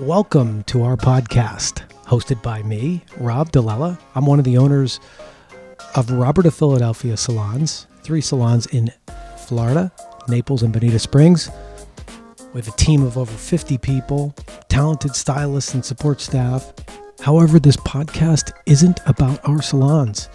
Welcome to our podcast, hosted by me, Rob DeLella. I'm one of the owners of Robert of Philadelphia Salons, 3 salons in Florida, Naples, and Bonita Springs. We have a team of over 50 people, talented stylists and support staff. However, this podcast isn't about our salons.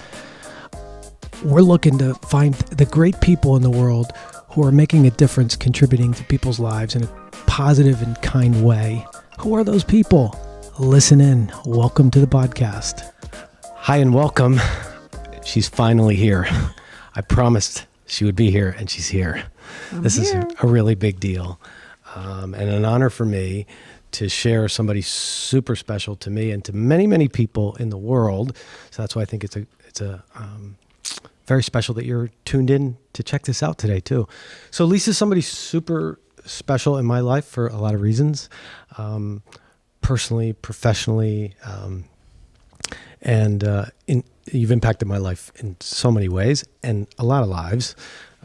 We're looking to find the great people in the world who are making a difference, contributing to people's lives in a positive and kind way. Who are those people? Listen in. Welcome to the podcast. Hi and welcome. She's finally here. I promised she would be here, and she's here. This is a really big deal, and an honor for me to share somebody super special to me and to many, many people in the world. So that's why I think it's a very special that you're tuned in to check this out today too. So Lisa's somebody super special in my life for a lot of reasons, personally, professionally, and you've impacted my life in so many ways and a lot of lives.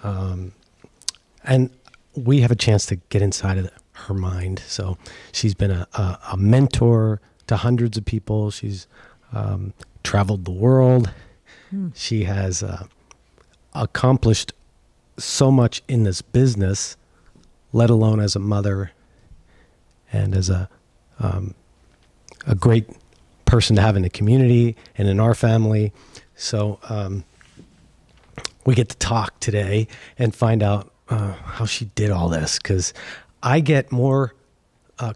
And we have a chance to get inside of her mind. So she's been a mentor to hundreds of people. She's traveled the world. She has accomplished so much in this business, let alone as a mother and as a great person to have in the community and in our family. So we get to talk today and find out how she did all this, because I get more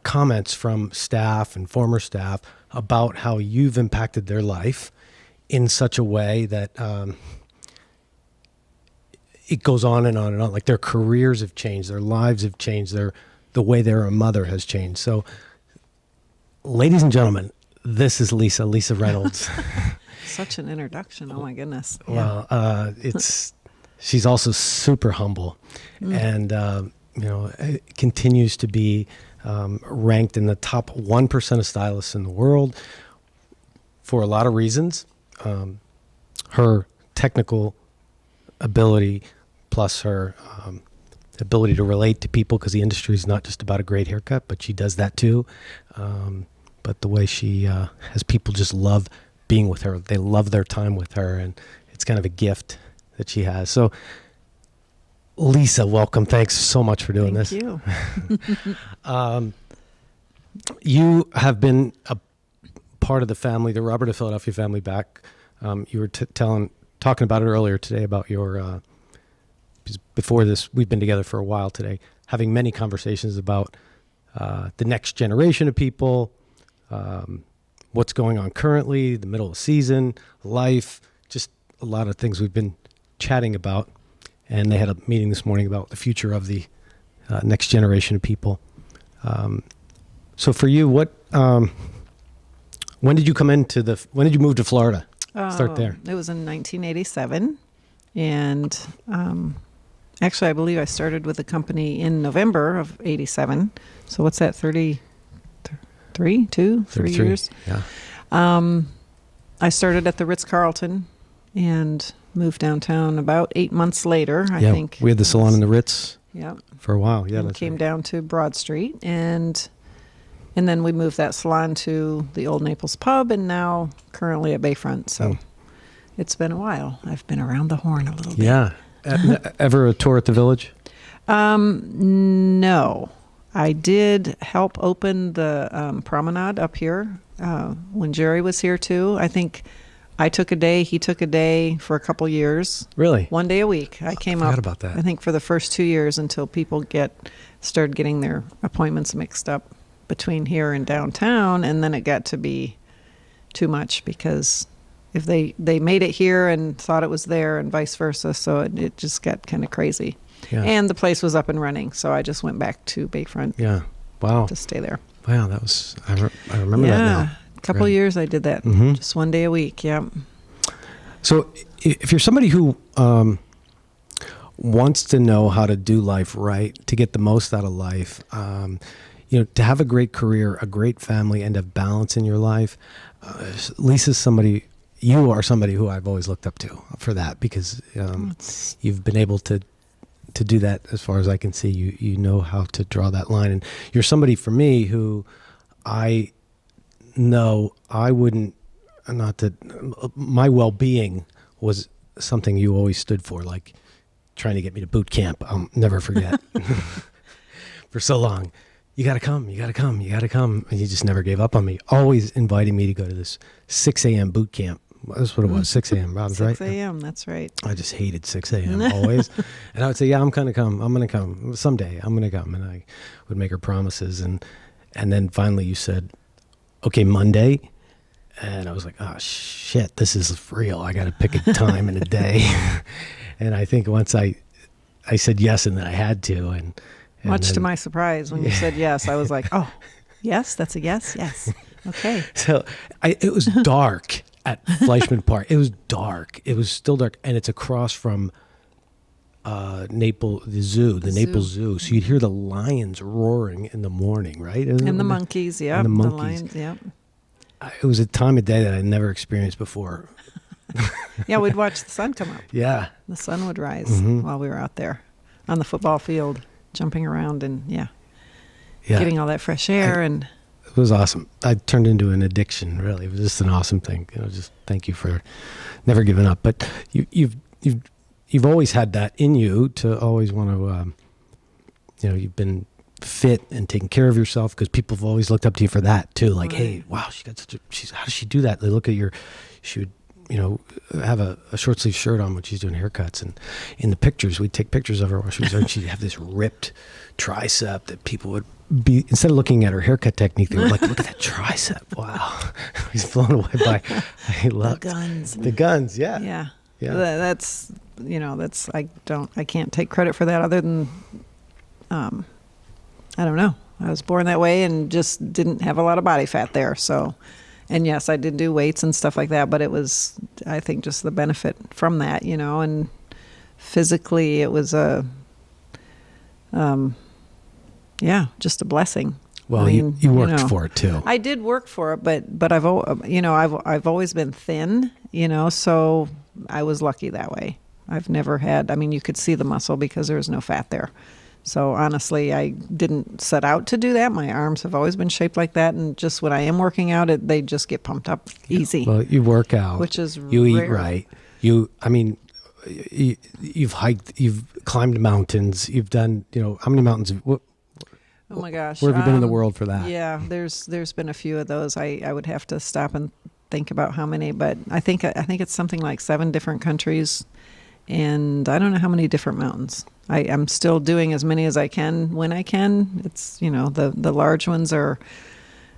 comments from staff and former staff about how you've impacted their life in such a way that it goes on and on and on. Like their careers have changed, their lives have changed, the way they're a mother has changed. So, ladies and gentlemen, this is Lisa Reynolds. Such an introduction. Oh my goodness. Well, she's also super humble, and continues to be ranked in the top 1% of stylists in the world for a lot of reasons. Her technical ability, plus her ability to relate to people, because the industry is not just about a great haircut, but she does that too. But the way she has people just love being with her. They love their time with her, and it's kind of a gift that she has. So, Lisa, welcome. Thanks so much for doing this. Thank you. You have been a part of the family, the Robert of Philadelphia family back. You were talking about it earlier today about your, before this, we've been together for a while today, having many conversations about the next generation of people, what's going on currently, the middle of season, life, just a lot of things we've been chatting about. And they had a meeting this morning about the future of the next generation of people. So for you, when did you when did you move to Florida? Start there. It was in 1987. And actually, I believe I started with the company in November of 87. So what's that, 3 years? Yeah. I started at the Ritz-Carlton and moved downtown about 8 months later, I think. We had the salon in the Ritz for a while. Yeah, and came down to Broad Street, and then we moved that salon to the Old Naples Pub, and now currently at Bayfront. So it's been a while. I've been around the horn a little bit. Yeah. Ever a tour at the Village? No. I did help open the promenade up here when Jerry was here too. I think I took a day, he took a day for a couple years. Really? 1 day a week. I came up, about that. I think, for the first 2 years until people started getting their appointments mixed up between here and downtown, and then it got to be too much, because if they made it here and thought it was there and vice versa, so it just got kind of crazy. Yeah. And the place was up and running, so I just went back to Bayfront. Yeah. Wow. To stay there. Wow, that was I remember that now. A couple of years I did that. Mm-hmm. Just 1 day a week. Yeah. So if you're somebody who wants to know how to do life right, to get the most out of life, to have a great career, a great family, and have balance in your life, you are somebody who I've always looked up to for that, because you've been able to do that as far as I can see. You know how to draw that line, and you're somebody for me who I know I wouldn't, not that my well-being was something you always stood for, like trying to get me to boot camp. I'll never forget for so long. You got to come, you got to come, you got to come. And you just never gave up on me, always inviting me to go to this 6 a.m. boot camp. That's what it was, 6 a.m. Rob's right. 6 a.m., that's right. I just hated 6 a.m. always. And I would say, yeah, I'm going to come. I'm going to come. Someday I'm going to come. And I would make her promises. And then finally you said, okay, Monday. And I was like, oh, shit, this is real. I got to pick a time and a day. And I think once I said yes, and then I had to. And much then, to my surprise, when you said yes, I was like, oh, yes, that's a yes, yes. Okay. So it was dark at Fleischman Park. It was dark. It was still dark. And it's across from Naples Zoo. Naples Zoo. So you'd hear the lions roaring in the morning, right? And the monkeys, yeah. And the monkeys. The lions, yeah. It was a time of day that I'd never experienced before. Yeah, we'd watch the sun come up. Yeah. The sun would rise while we were out there on the football field, jumping around and, getting all that fresh air. And it was awesome. I turned into an addiction, really. It was just an awesome thing. Just thank you for never giving up. But you've always had that in you to always want to, you've been fit and taking care of yourself, because people have always looked up to you for that too. Like, right. Hey, wow, how does she do that? They look at she would, have a short sleeve shirt on when she's doing haircuts, and in the pictures, we'd take pictures of her while she was there, and she'd have this ripped tricep that people would be, instead of looking at her haircut technique, they were like, look at that tricep. Wow. I was blown away by, the guns. Yeah. Yeah. Yeah. That's, I can't take credit for that other than, I don't know. I was born that way and just didn't have a lot of body fat there. So, and yes, I did do weights and stuff like that, but it was, I think, just the benefit from that, and physically it was just a blessing. Well, I mean, you worked for it too. I did work for it, but I've always been thin, so I was lucky that way. I've never had, you could see the muscle because there was no fat there. So honestly, I didn't set out to do that. My arms have always been shaped like that, and just when I am working out, they just get pumped up easy. Well, you work out, which is you eat right. You've hiked, you've climbed mountains, you've done, how many mountains? Oh my gosh, where have you been in the world for that? Yeah, there's been a few of those. I would have to stop and think about how many, but I think it's something like 7 different countries, and I don't know how many different mountains. I'm still doing as many as I can when I can. It's, the large ones are,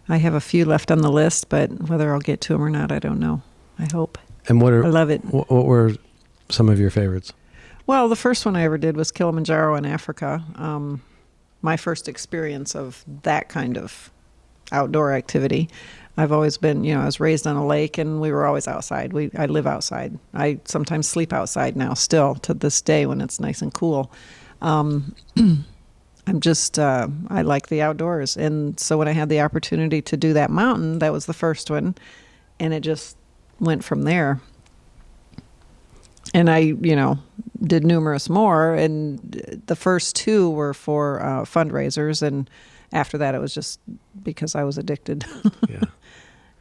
I have a few left on the list, but whether I'll get to them or not, I don't know. I hope. And I love it. What were some of your favorites? Well, the first one I ever did was Kilimanjaro in Africa. My first experience of that kind of outdoor activity. I've always been, I was raised on a lake, and we were always outside. I live outside. I sometimes sleep outside now, still to this day when it's nice and cool. I like the outdoors. And so when I had the opportunity to do that mountain, that was the first one, and it just went from there. And I, did numerous more, and the first 2 were for fundraisers, and after that, it was just because I was addicted. Yeah.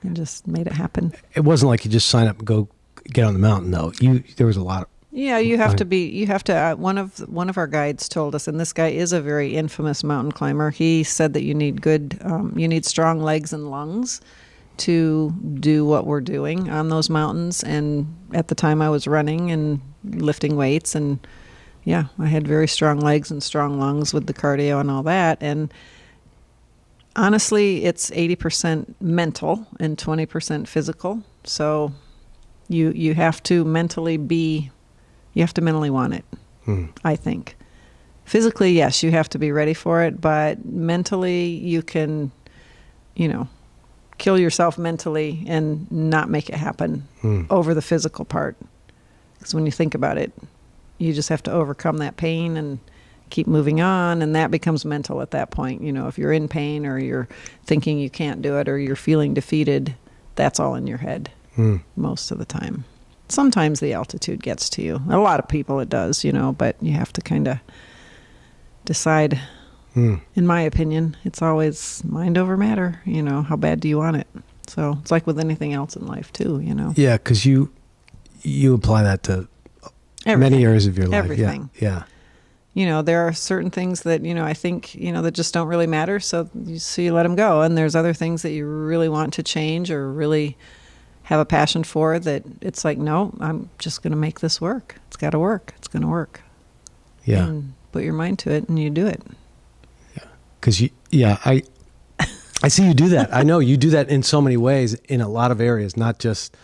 And just made it happen. It wasn't like you just sign up and go get on the mountain, though. There was a lot of... Yeah, you have to, one of our guides told us, and this guy is a very infamous mountain climber. He said that you need strong legs and lungs to do what we're doing on those mountains. And at the time I was running and lifting weights, and I had very strong legs and strong lungs with the cardio and all that. And honestly, it's 80% mental and 20% physical. So you have to mentally want it, I think. Physically, yes, you have to be ready for it, but mentally you can, kill yourself mentally and not make it happen over the physical part. Because when you think about it, you just have to overcome that pain and keep moving on, and that becomes mental at that point. If you're in pain or you're thinking you can't do it or you're feeling defeated, that's all in your head most of the time. Sometimes the altitude gets to you. A lot of people it does, but you have to kind of decide In my opinion, it's always mind over matter. How bad do you want it? So it's like with anything else in life too, Yeah, because you apply that to Everything. many areas of your life. Everything. Yeah. There are certain things that, I think, that just don't really matter. So you let them go. And there's other things that you really want to change or really have a passion for that it's like, no, I'm just going to make this work. It's got to work. It's going to work. Yeah. And put your mind to it and you do it. Yeah. Because I see you do that. I know you do that in so many ways in a lot of areas, not just,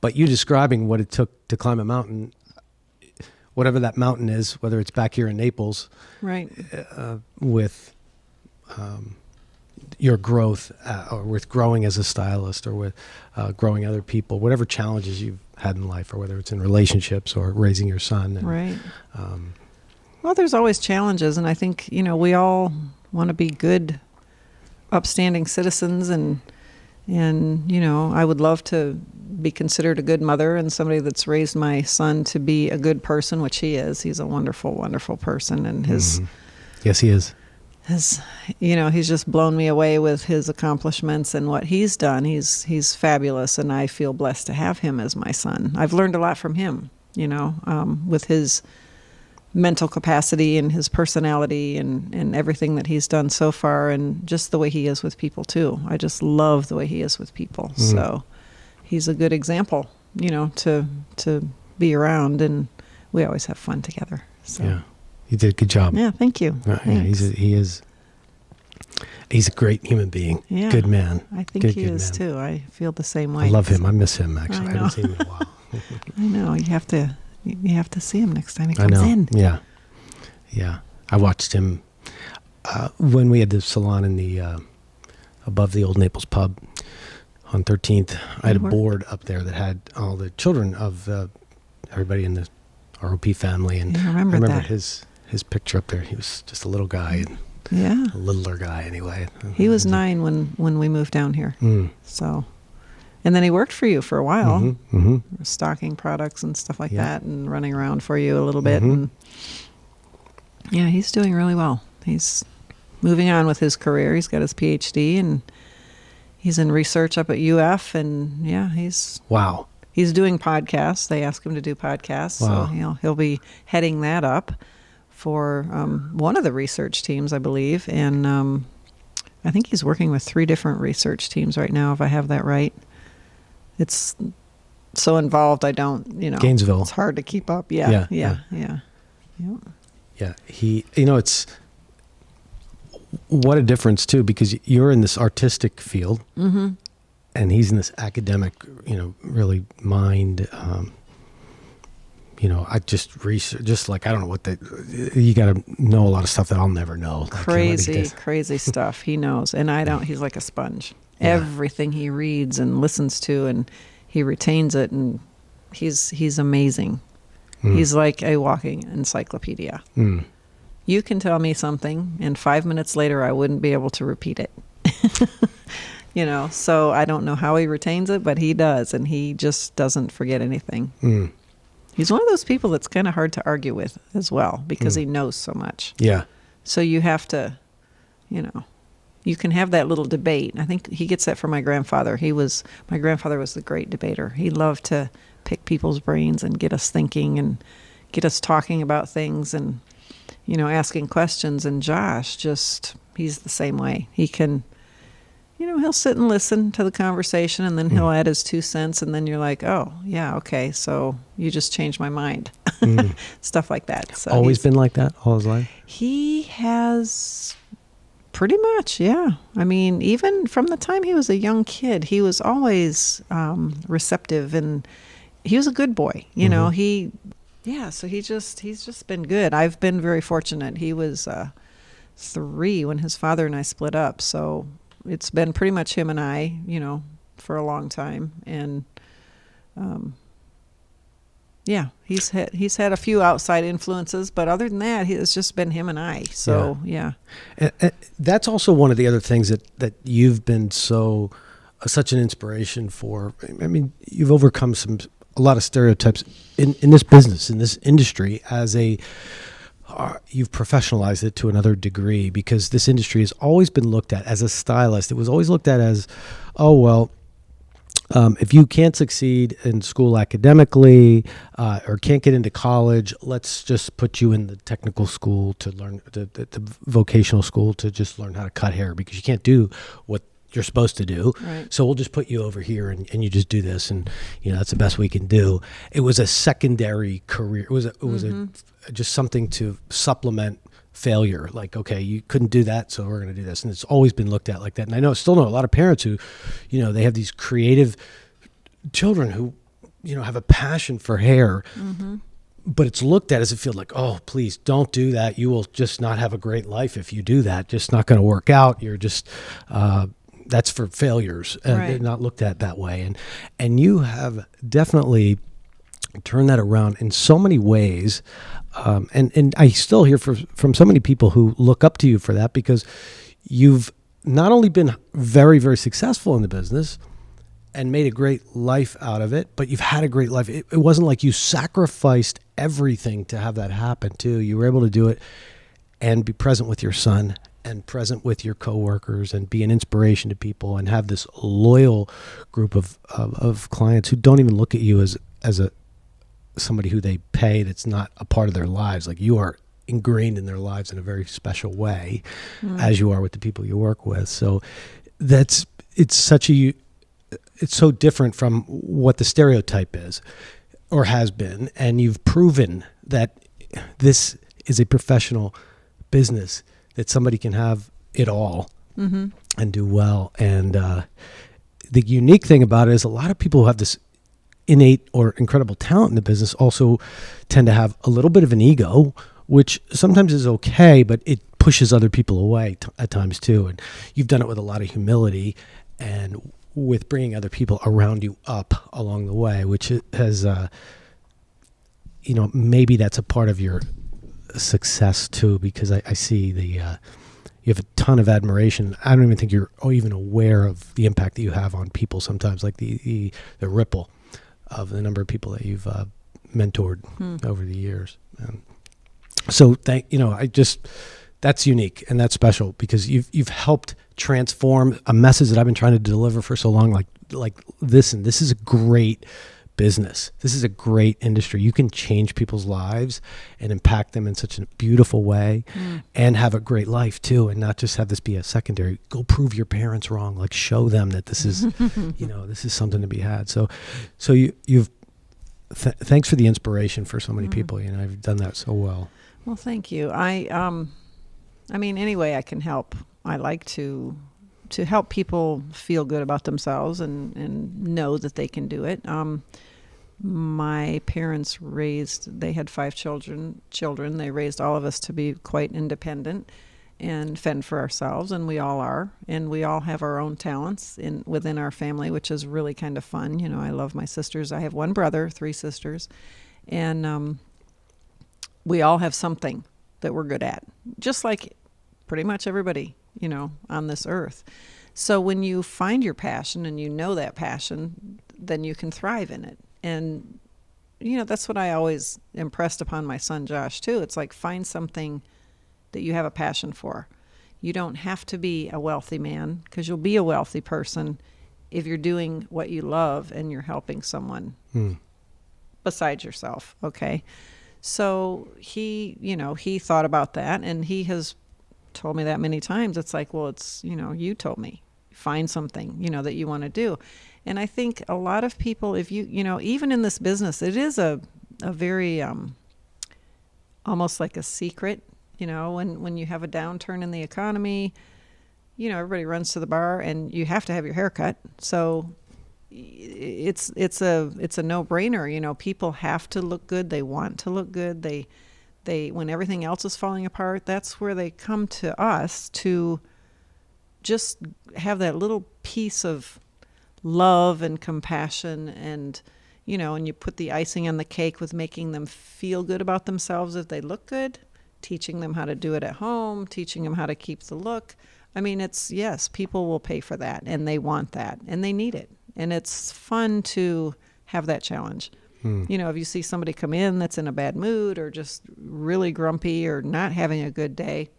but you describing what it took to climb a mountain, whatever that mountain is, whether it's back here in Naples, right? With your growth, or with growing as a stylist, or with growing other people, whatever challenges you've had in life, or whether it's in relationships or raising your son. And, right. Well, there's always challenges, and I think we all want to be good, upstanding citizens, and I would love to be considered a good mother and somebody that's raised my son to be a good person, which he is. He's a wonderful, wonderful person, and yes, he is. He's just blown me away with his accomplishments and what he's done. He's fabulous, and I feel blessed to have him as my son. I've learned a lot from him, with his mental capacity and his personality and everything that he's done so far, and just the way he is with people too. I just love the way he is with people. So he's a good example, to be around, and we always have fun together. So. Yeah, you did a good job. Yeah, thank you. He's a great human being. Yeah, good man. I think he is too. I feel the same way. I love him. I miss him, actually. I haven't seen him in a while. I know. You have to see him next time he comes in. Yeah. I watched him when we had the salon in the above the old Naples pub on 13th. I had a board up there that had all the children of everybody in the ROP family, and I remember that. his picture up there. He was just a little guy, and a littler guy anyway. He was 9 when we moved down here. So, and then he worked for you for a while, stocking products and stuff like that, and running around for you a little bit. And he's doing really well. He's moving on with his career. He's got his PhD, and he's in research up at UF, and he's doing podcasts. They ask him to do podcasts, so he'll be heading that up for one of the research teams, I believe, and I think he's working with 3 different research teams right now, if I have that right. It's so involved, I don't, Gainesville. It's hard to keep up. Yeah. It's what a difference too, because you're in this artistic field, and he's in this academic, really mind. I just research, just like, I don't know what you got to know a lot of stuff that I'll never know. Crazy stuff he knows. And I don't, he's like a sponge. Yeah. Everything he reads and listens to, and he retains it, and he's amazing. He's like a walking encyclopedia. You can tell me something, and 5 minutes later I wouldn't be able to repeat it. So I don't know how he retains it, but he does, and he just doesn't forget anything. He's one of those people that's kind of hard to argue with as well, because he knows so much. Yeah. So you have to, you can have that little debate. I think he gets that from my grandfather. My grandfather was the great debater. He loved to pick people's brains and get us thinking and get us talking about things and, asking questions. And Josh he's the same way. He can, he'll sit and listen to the conversation, and then he'll add his 2 cents, and then you're like, oh, yeah, okay, so you just changed my mind. Stuff like that. So always been like that all his life? He has pretty much, yeah. I mean, even from the time he was a young kid, he was always receptive, and he was a good boy. So he's just been good. I've been very fortunate. He was 3 when his father and I split up, so it's been pretty much him and I, for a long time. And he's had a few outside influences, but other than that, it's just been him and I. So yeah. And that's also one of the other things that you've been such an inspiration for. I mean, you've overcome a lot of stereotypes in this business, in this industry, as a you've professionalized it to another degree, because this industry has always been looked at as a stylist. It was always looked at as, oh, well, if you can't succeed in school academically or can't get into college, let's just put you in the technical school to learn, the vocational school to just learn how to cut hair, because you can't do what you're supposed to do. Right. So we'll just put you over here and you just do this. And, that's the best we can do. It was a secondary career. It was just something to supplement failure. Like, okay, you couldn't do that, so we're going to do this. And it's always been looked at like that. And I still know a lot of parents who, they have these creative children who, have a passion for hair, but it's looked at as a field like, oh, please don't do that. You will just not have a great life if you do that. Just not going to work out. You're just, that's for failures. They're not looked at that way. And you have definitely turned that around in so many ways. And I still hear from so many people who look up to you for that, because you've not only been very, very successful in the business and made a great life out of it, but you've had a great life. It wasn't like you sacrificed everything to have that happen too. You were able to do it and be present with your son and present with your coworkers and be an inspiration to people and have this loyal group of clients who don't even look at you as somebody who they pay that's not a part of their lives. Like, you are ingrained in their lives in a very special way, as you are with the people you work with. So it's so different from what the stereotype is or has been. And you've proven that this is a professional business, that somebody can have it all and do well. And the unique thing about it is a lot of people who have this innate or incredible talent in the business also tend to have a little bit of an ego, which sometimes is okay, but it pushes other people away at times too. And you've done it with a lot of humility and with bringing other people around you up along the way, which has, maybe that's a part of your success too, because I see you have a ton of admiration. I don't even think you're even aware of the impact that you have on people sometimes, like the ripple of the number of people that you've mentored over the years. So that's unique and that's special, because you've helped transform a message that I've been trying to deliver for so long, like this. And this is a great business. This is a great industry. You can change people's lives and impact them in such a beautiful way and have a great life too, and not just have this be a secondary. Go prove your parents wrong. Like, show them that this is, this is something to be had. So you've thanks for the inspiration for so many people. You've done that so well. Well, thank you. I mean, any way I can help, I like to help people feel good about themselves and know that they can do it. My parents they had 5 children. They raised all of us to be quite independent and fend for ourselves, and we all are. And we all have our own talents within our family, which is really kind of fun. I love my sisters. I have 1 brother, 3 sisters, and we all have something that we're good at, just like pretty much everybody, on this earth. So when you find your passion and that passion, then you can thrive in it. And, that's what I always impressed upon my son, Josh, too. It's like, find something that you have a passion for. You don't have to be a wealthy man, because you'll be a wealthy person if you're doing what you love and you're helping someone besides yourself. Okay. So he thought about that, and he has told me that many times. It's like, well, it's, you told me, find something, that you want to do. And I think a lot of people, if even in this business, it is a very, almost like a secret, when you have a downturn in the economy, everybody runs to the bar and you have to have your hair cut. So it's a no-brainer. People have to look good. They want to look good. They when everything else is falling apart, that's where they come to us to just have that little piece of love and compassion, and and you put the icing on the cake with making them feel good about themselves if they look good, teaching them how to do it at home, teaching them how to keep the look. I mean, yes, people will pay for that, and they want that, and they need it. And it's fun to have that challenge. If you see somebody come in that's in a bad mood or just really grumpy or not having a good day,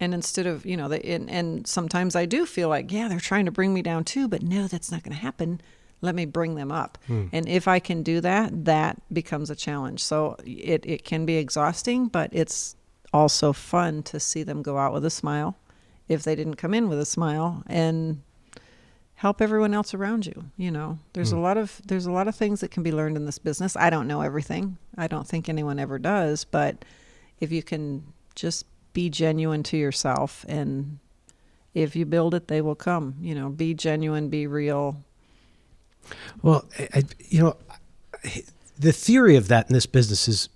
and instead of, and sometimes I do feel like, yeah, they're trying to bring me down too, but no, that's not going to happen. Let me bring them up. And if I can do that, that becomes a challenge. So it can be exhausting, but it's also fun to see them go out with a smile if they didn't come in with a smile, and help everyone else around you. There's a lot of things that can be learned in this business. I don't know everything. I don't think anyone ever does, but if you can just be genuine to yourself, and if you build it, they will come. Be genuine, be real. Well, the theory of that in this business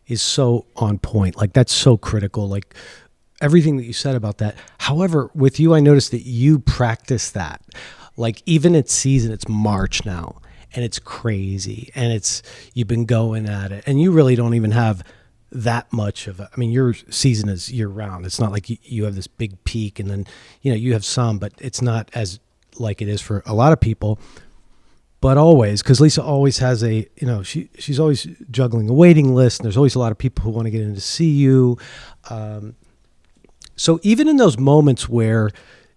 is so on point. Like, that's so critical. Like, everything that you said about that. However, with you, I noticed that you practice that. Like, even it's season, it's March now, and it's crazy, and you've been going at it, and you really don't even have that much of your season is year round. It's not like you have this big peak and then, you have some, but it's not as like it is for a lot of people. But always, because Lisa always has she's always juggling a waiting list, and there's always a lot of people who want to get in to see you. So even in those moments where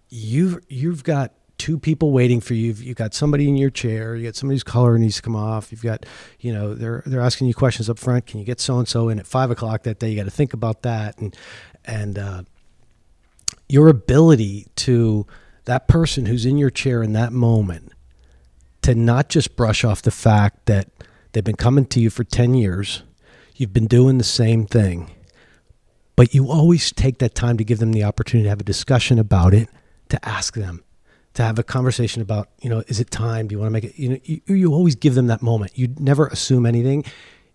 you've got two people waiting for you, you've got somebody in your chair, you got somebody whose collar needs to come off, you've got, they're asking you questions up front. Can you get so-and-so in at 5:00 that day? You got to think about that. And your ability to that person who's in your chair in that moment, to not just brush off the fact that they've been coming to you for 10 years, you've been doing the same thing, but you always take that time to give them the opportunity to have a discussion about it, to ask them, to have a conversation about, is it time? Do you want to make it? You always give them that moment. You never assume anything.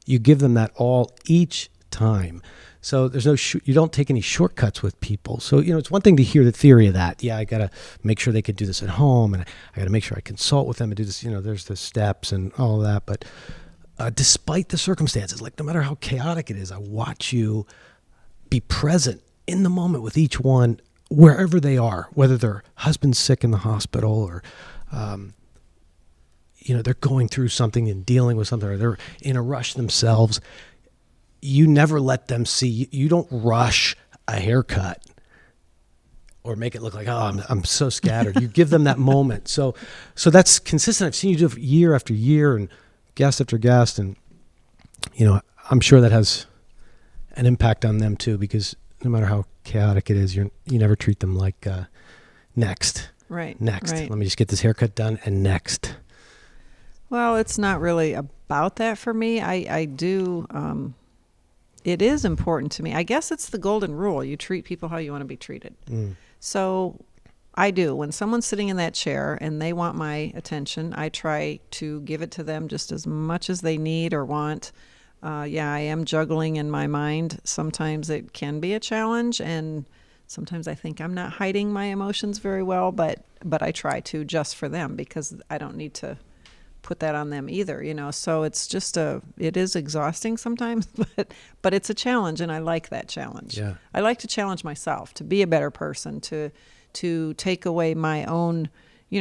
You give them that all each time. So there's you don't take any shortcuts with people. So, it's one thing to hear the theory of that. Yeah, I got to make sure they can do this at home, and I got to make sure I consult with them and do this. There's the steps and all of that. But despite the circumstances, like, no matter how chaotic it is, I watch you be present in the moment with each one, wherever they are, whether their husband's sick in the hospital or, they're going through something and dealing with something, or they're in a rush themselves. You never let them see. You don't rush a haircut or make it look like, oh, I'm so scattered. You give them that moment. So that's consistent. I've seen you do it year after year and guest after guest, and I'm sure that has an impact on them too, because no matter how chaotic it is, you never treat them like next. Right. Next. Right. Let me just get this haircut done, and next. Well, it's not really about that for me. I do. It is important to me. I guess it's the golden rule. You treat people how you want to be treated. So I do. When someone's sitting in that chair and they want my attention, I try to give it to them just as much as they need or want. I am juggling in my mind. Sometimes it can be a challenge, and sometimes I think I'm not hiding my emotions very well, but I try to, just for them, because I don't need to put that on them either, so it's just it is exhausting sometimes, but it's a challenge, and I like that challenge. Yeah. I like to challenge myself to be a better person, to take away my own,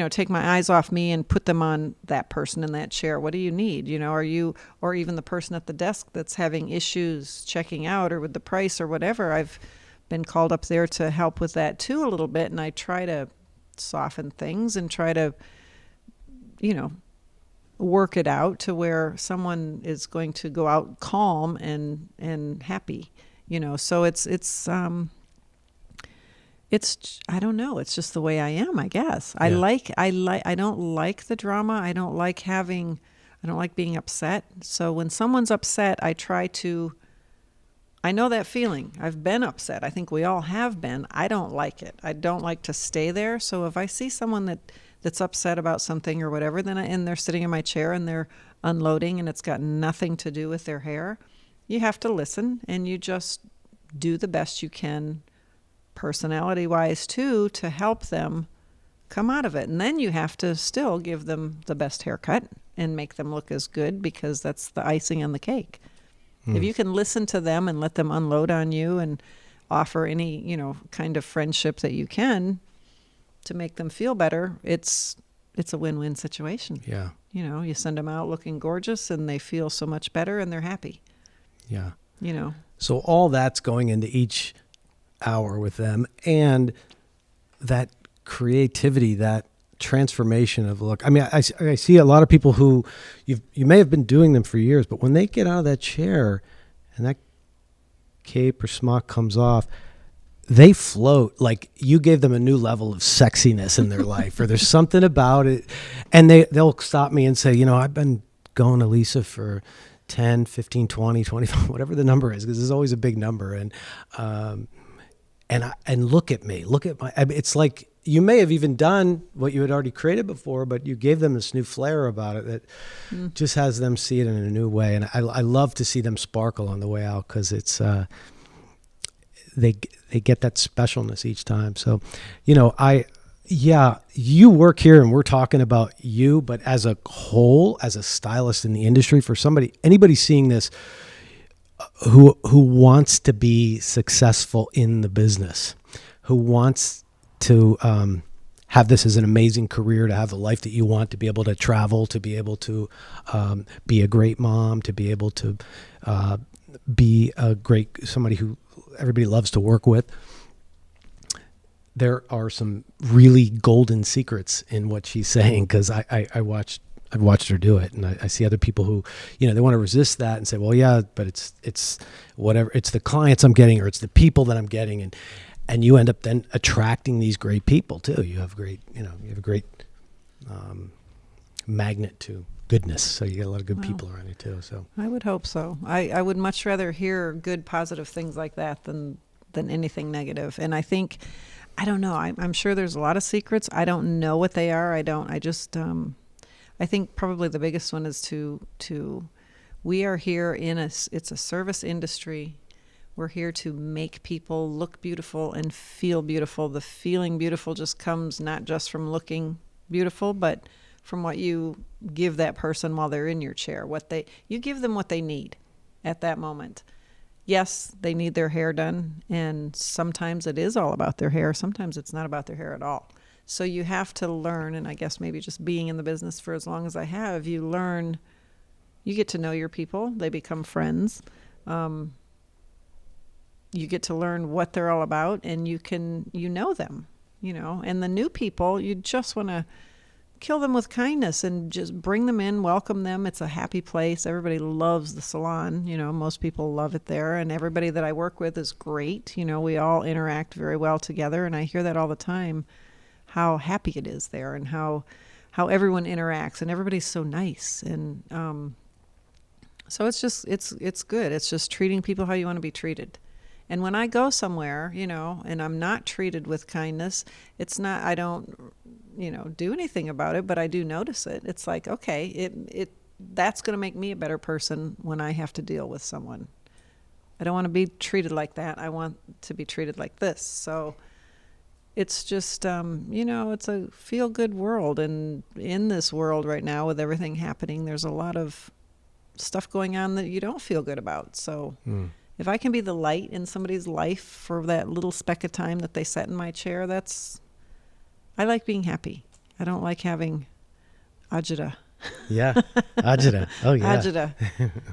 take my eyes off me and put them on that person in that chair. What do you need? Or even the person at the desk that's having issues checking out or with the price or whatever. I've been called up there to help with that too a little bit, and I try to soften things and try to, work it out to where someone is going to go out calm and happy, so it's I don't know, it's just the way I am, I guess. Yeah. I don't like the drama. I don't like being upset. So when someone's upset, I know that feeling. I've been upset. I think we all have been. I don't like it. I don't like to stay there. So if I see someone that's upset about something or whatever, then and they're sitting in my chair and they're unloading and it's got nothing to do with their hair, you have to listen, and you just do the best you can, personality-wise too, to help them come out of it. And then you have to still give them the best haircut and make them look as good, because that's the icing on the cake. If you can listen to them and let them unload on you and offer any, kind of friendship that you can to make them feel better, it's it's a win-win situation. Yeah. You know, you send them out looking gorgeous and they feel so much better and they're happy. Yeah. You know. So all that's going into each hour with them, and that creativity, that transformation of look. I mean, I see a lot of people who you may have been doing them for years, but when they get out of that chair and that cape or smock comes off, they float. Like you gave them a new level of sexiness in their life, or there's something about it. And they'll stop me and say, you know, I've been going to Lisa for 10, 15, 20, 25, whatever the number is, because there's always a big number. And look at me, look at my, I mean, it's like you may have even done what you had already created before, but you gave them this new flair about it that just has them see it in a new way. And I love to see them sparkle on the way out, because it's, they get that specialness each time. So, you know, you work here and we're talking about you, but as a whole, as a stylist in the industry, for anybody seeing this who wants to be successful in the business, who wants to have this as an amazing career, to have the life that you want, to be able to travel, to be able to be a great mom, to be able to be somebody who everybody loves to work with. There are some really golden secrets in what she's saying, because I've watched her do it, and I see other people who, you know, they want to resist that and say, well, yeah, but it's whatever, it's the clients I'm getting, or it's the people that I'm getting, and you end up then attracting these great people too. You have a great magnet to goodness, so you get a lot of good people around you too. So I would hope so. I would much rather hear good, positive things like that than anything negative. And I think, I don't know, I'm sure there's a lot of secrets. I don't know what they are. I think probably the biggest one is to we are here it's a service industry. We're here to make people look beautiful and feel beautiful. The feeling beautiful just comes not just from looking beautiful, but from what you give that person while they're in your chair. You give them what they need at that moment. Yes, they need their hair done, and sometimes it is all about their hair. Sometimes it's not about their hair at all. So you have to learn, and I guess maybe just being in the business for as long as I have, you get to know your people. They become friends. You get to learn what they're all about, and you know them, you know. And the new people, you just want to kill them with kindness and just bring them in, welcome them. It's a happy place. Everybody loves the salon. You know, most people love it there, and everybody that I work with is great. You know, we all interact very well together, and I hear that all the time, how happy it is there, and how everyone interacts, and everybody's so nice. And so it's just, it's good. It's just treating people how you want to be treated. And when I go somewhere, you know, and I'm not treated with kindness, it's not, I don't, you know, do anything about it, but I do notice it. It's like, okay, that's going to make me a better person when I have to deal with someone. I don't want to be treated like that. I want to be treated like this. So it's just, you know, it's a feel-good world. And in this world right now, with everything happening, there's a lot of stuff going on that you don't feel good about. So if I can be the light in somebody's life for that little speck of time that they sat in my chair, I like being happy. I don't like having agita. Yeah, agita. Oh, yeah. Agita.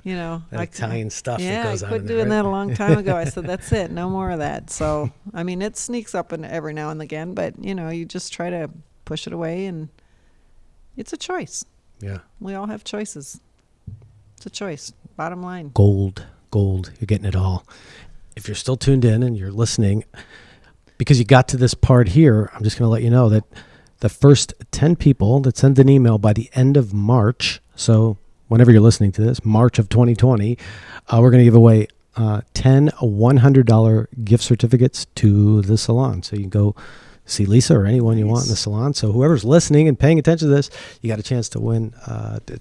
You know. That Italian stuff that goes on. I quit doing that a long time ago. I said, that's it. No more of that. So, I mean, it sneaks up every now and again, but, you know, you just try to push it away, and it's a choice. Yeah. We all have choices. It's a choice. Bottom line. Gold. You're getting it all. If you're still tuned in and you're listening, because you got to this part here, I'm just going to let you know that the first 10 people that send an email by the end of March, so whenever you're listening to this, March of 2020, we're going to give away 10 $100 gift certificates to the salon. So you can go see Lisa or anyone you want in the salon. So whoever's listening and paying attention to this, you got a chance to win,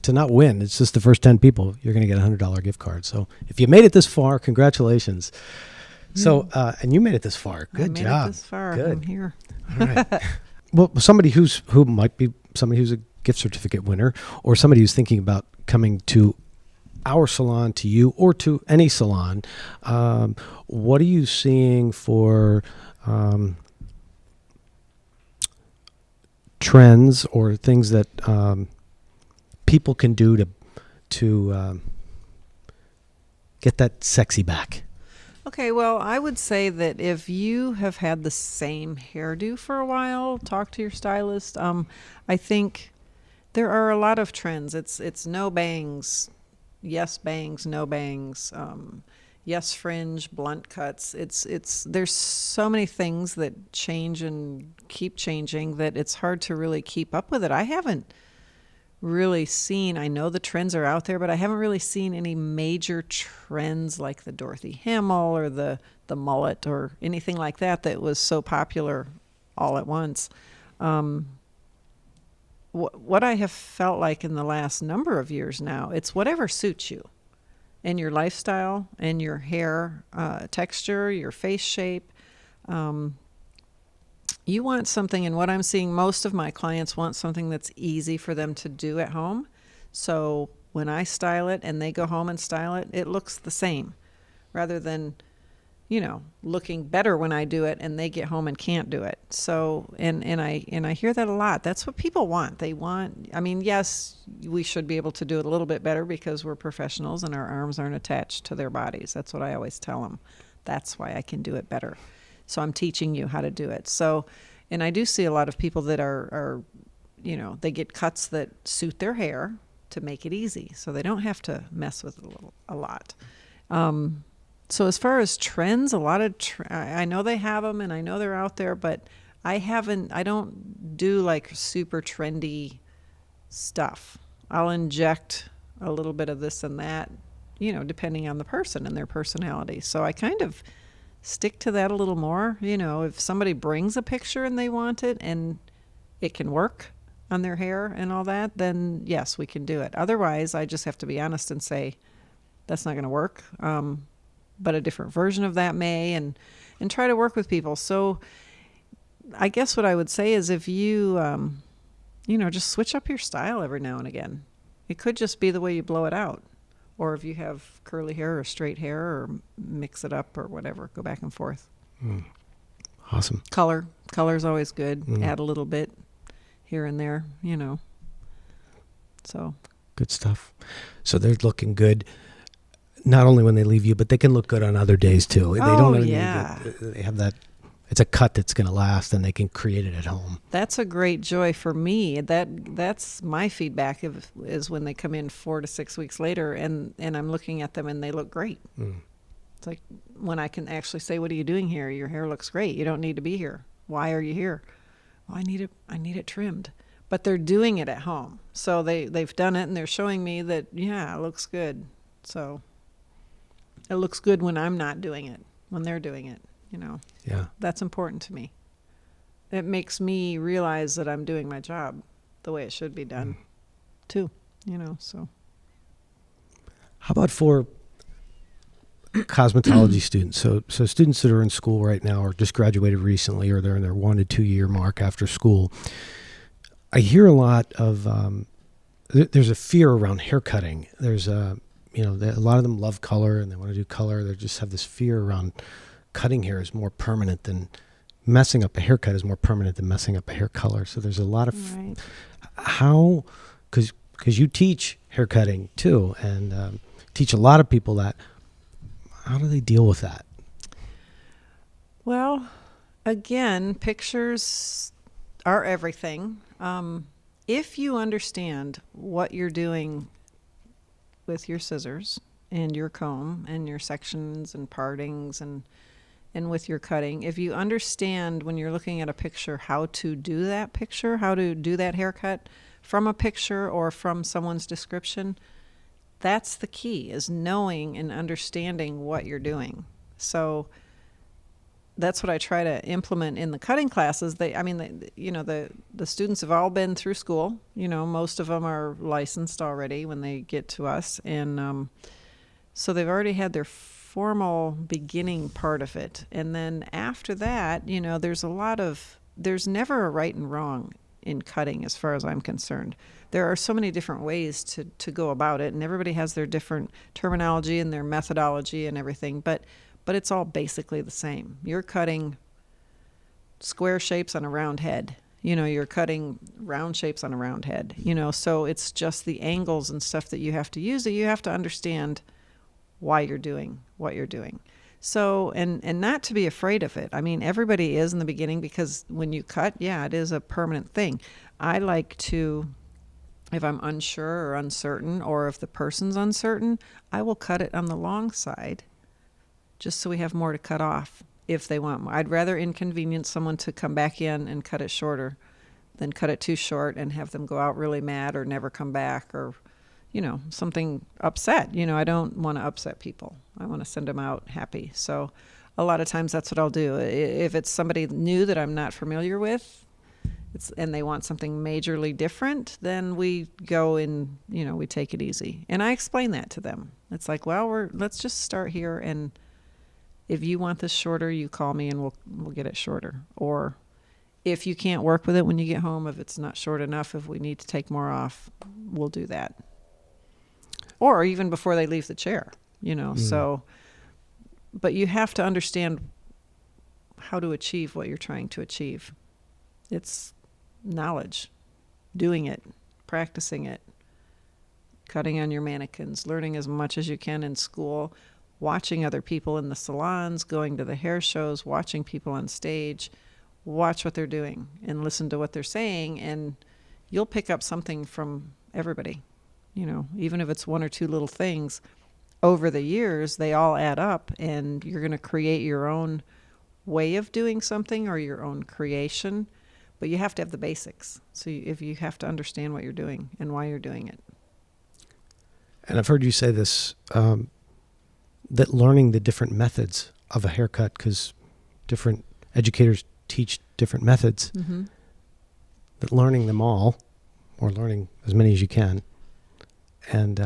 to not win. It's just the first 10 people. You're going to get a $100 gift card. So if you made it this far, congratulations. So, and you made it this far. Good job. I made it this far. Good. I'm here. All right. Well, somebody who might be somebody who's a gift certificate winner, or somebody who's thinking about coming to our salon, to you, or to any salon, what are you seeing for trends or things that people can do to get that sexy back? Okay, well, I would say that if you have had the same hairdo for a while, talk to your stylist. I think there are a lot of trends. It's no bangs, yes bangs, no bangs, yes fringe, blunt cuts. It's there's so many things that change and keep changing that it's hard to really keep up with it. I haven't really seen, I know the trends are out there, but I haven't really seen any major trends like the Dorothy Hamill or the mullet or anything like that was so popular all at once. What I have felt like in the last number of years now, it's whatever suits you and your lifestyle and your hair texture, your face shape. You want something, and what I'm seeing, most of my clients want something that's easy for them to do at home. So when I style it and they go home and style it, it looks the same rather than, looking better when I do it and they get home and can't do it. So, and I hear that a lot. That's what people want. They want, yes, we should be able to do it a little bit better because we're professionals and our arms aren't attached to their bodies. That's what I always tell them. That's why I can do it better. So I'm teaching you how to do it. So, and I do see a lot of people that are they get cuts that suit their hair to make it easy. So they don't have to mess with it a lot. So as far as trends, a lot of, I know they have them and I know they're out there, but I don't do like super trendy stuff. I'll inject a little bit of this and that, depending on the person and their personality. So I kind of stick to that a little more. If somebody brings a picture and they want it and it can work on their hair and all that, then yes, we can do it. Otherwise, I just have to be honest and say, that's not going to work. But a different version of that may, and try to work with people. So I guess what I would say is if you, just switch up your style every now and again. It could just be the way you blow it out. Or if you have curly hair or straight hair, or mix it up or whatever, go back and forth. Awesome. Color's always good. Add a little bit here and there, So good stuff. So they're looking good, not only when they leave you, but they can look good on other days too. They don't need they have that. It's a cut that's going to last, and they can create it at home. That's a great joy for me. That's my feedback is when they come in 4 to 6 weeks later, and I'm looking at them and they look great. It's like when I can actually say, "What are you doing here? Your hair looks great. You don't need to be here. Why are you here?" Well, I need it trimmed. But they're doing it at home, so they've done it, and they're showing me that it looks good. So it looks good when I'm not doing it, when they're doing it. Yeah. That's important to me. It makes me realize that I'm doing my job the way it should be done too, so. How about for cosmetology students? So students that are in school right now or just graduated recently, or they're in their 1 to 2 year mark after school. I hear a lot of, there's a fear around haircutting. There's a lot of them love color and they want to do color. They just have this fear around cutting hair is more permanent than messing up a haircut is more permanent than messing up a hair color. So there's a lot of how, because you teach haircutting too, and teach a lot of people that. How do they deal with that? Well, again, pictures are everything. If you understand what you're doing with your scissors and your comb and your sections and partings and with your cutting, if you understand when you're looking at a picture how to do that picture, how to do that haircut from a picture or from someone's description, that's the key, is knowing and understanding what you're doing. So that's what I try to implement in the cutting classes. The students have all been through school. Most of them are licensed already when they get to us. And so they've already had their formal beginning part of it. And then after that, there's never a right and wrong in cutting as far as I'm concerned. There are so many different ways to go about it, and everybody has their different terminology and their methodology and everything, but it's all basically the same. You're cutting square shapes on a round head, You're cutting round shapes on a round head, so it's just the angles and stuff that you have to use, that you have to understand why you're doing what you're doing. So, and not to be afraid of it. I mean, everybody is in the beginning, because when you cut, it is a permanent thing. I like to, if I'm unsure or uncertain, or if the person's uncertain, I will cut it on the long side, just so we have more to cut off if they want more. I'd rather inconvenience someone to come back in and cut it shorter than cut it too short and have them go out really mad or never come back, or something upset. I don't want to upset people. I want to send them out happy. So a lot of times that's what I'll do. If it's somebody new that I'm not familiar with, and they want something majorly different, then we go and, we take it easy. And I explain that to them. It's like, well, let's just start here, and if you want this shorter, you call me and we'll get it shorter. Or if you can't work with it when you get home, if it's not short enough, if we need to take more off, we'll do that. Or even before they leave the chair, so, but you have to understand how to achieve what you're trying to achieve. It's knowledge, doing it, practicing it, cutting on your mannequins, learning as much as you can in school, watching other people in the salons, going to the hair shows, watching people on stage, watch what they're doing and listen to what they're saying, and you'll pick up something from everybody. Even if it's one or two little things, over the years, they all add up, and you're going to create your own way of doing something, or your own creation. But you have to have the basics. So if you have to understand what you're doing and why you're doing it. And I've heard you say this, that learning the different methods of a haircut, because different educators teach different methods, that learning them all, or learning as many as you can, and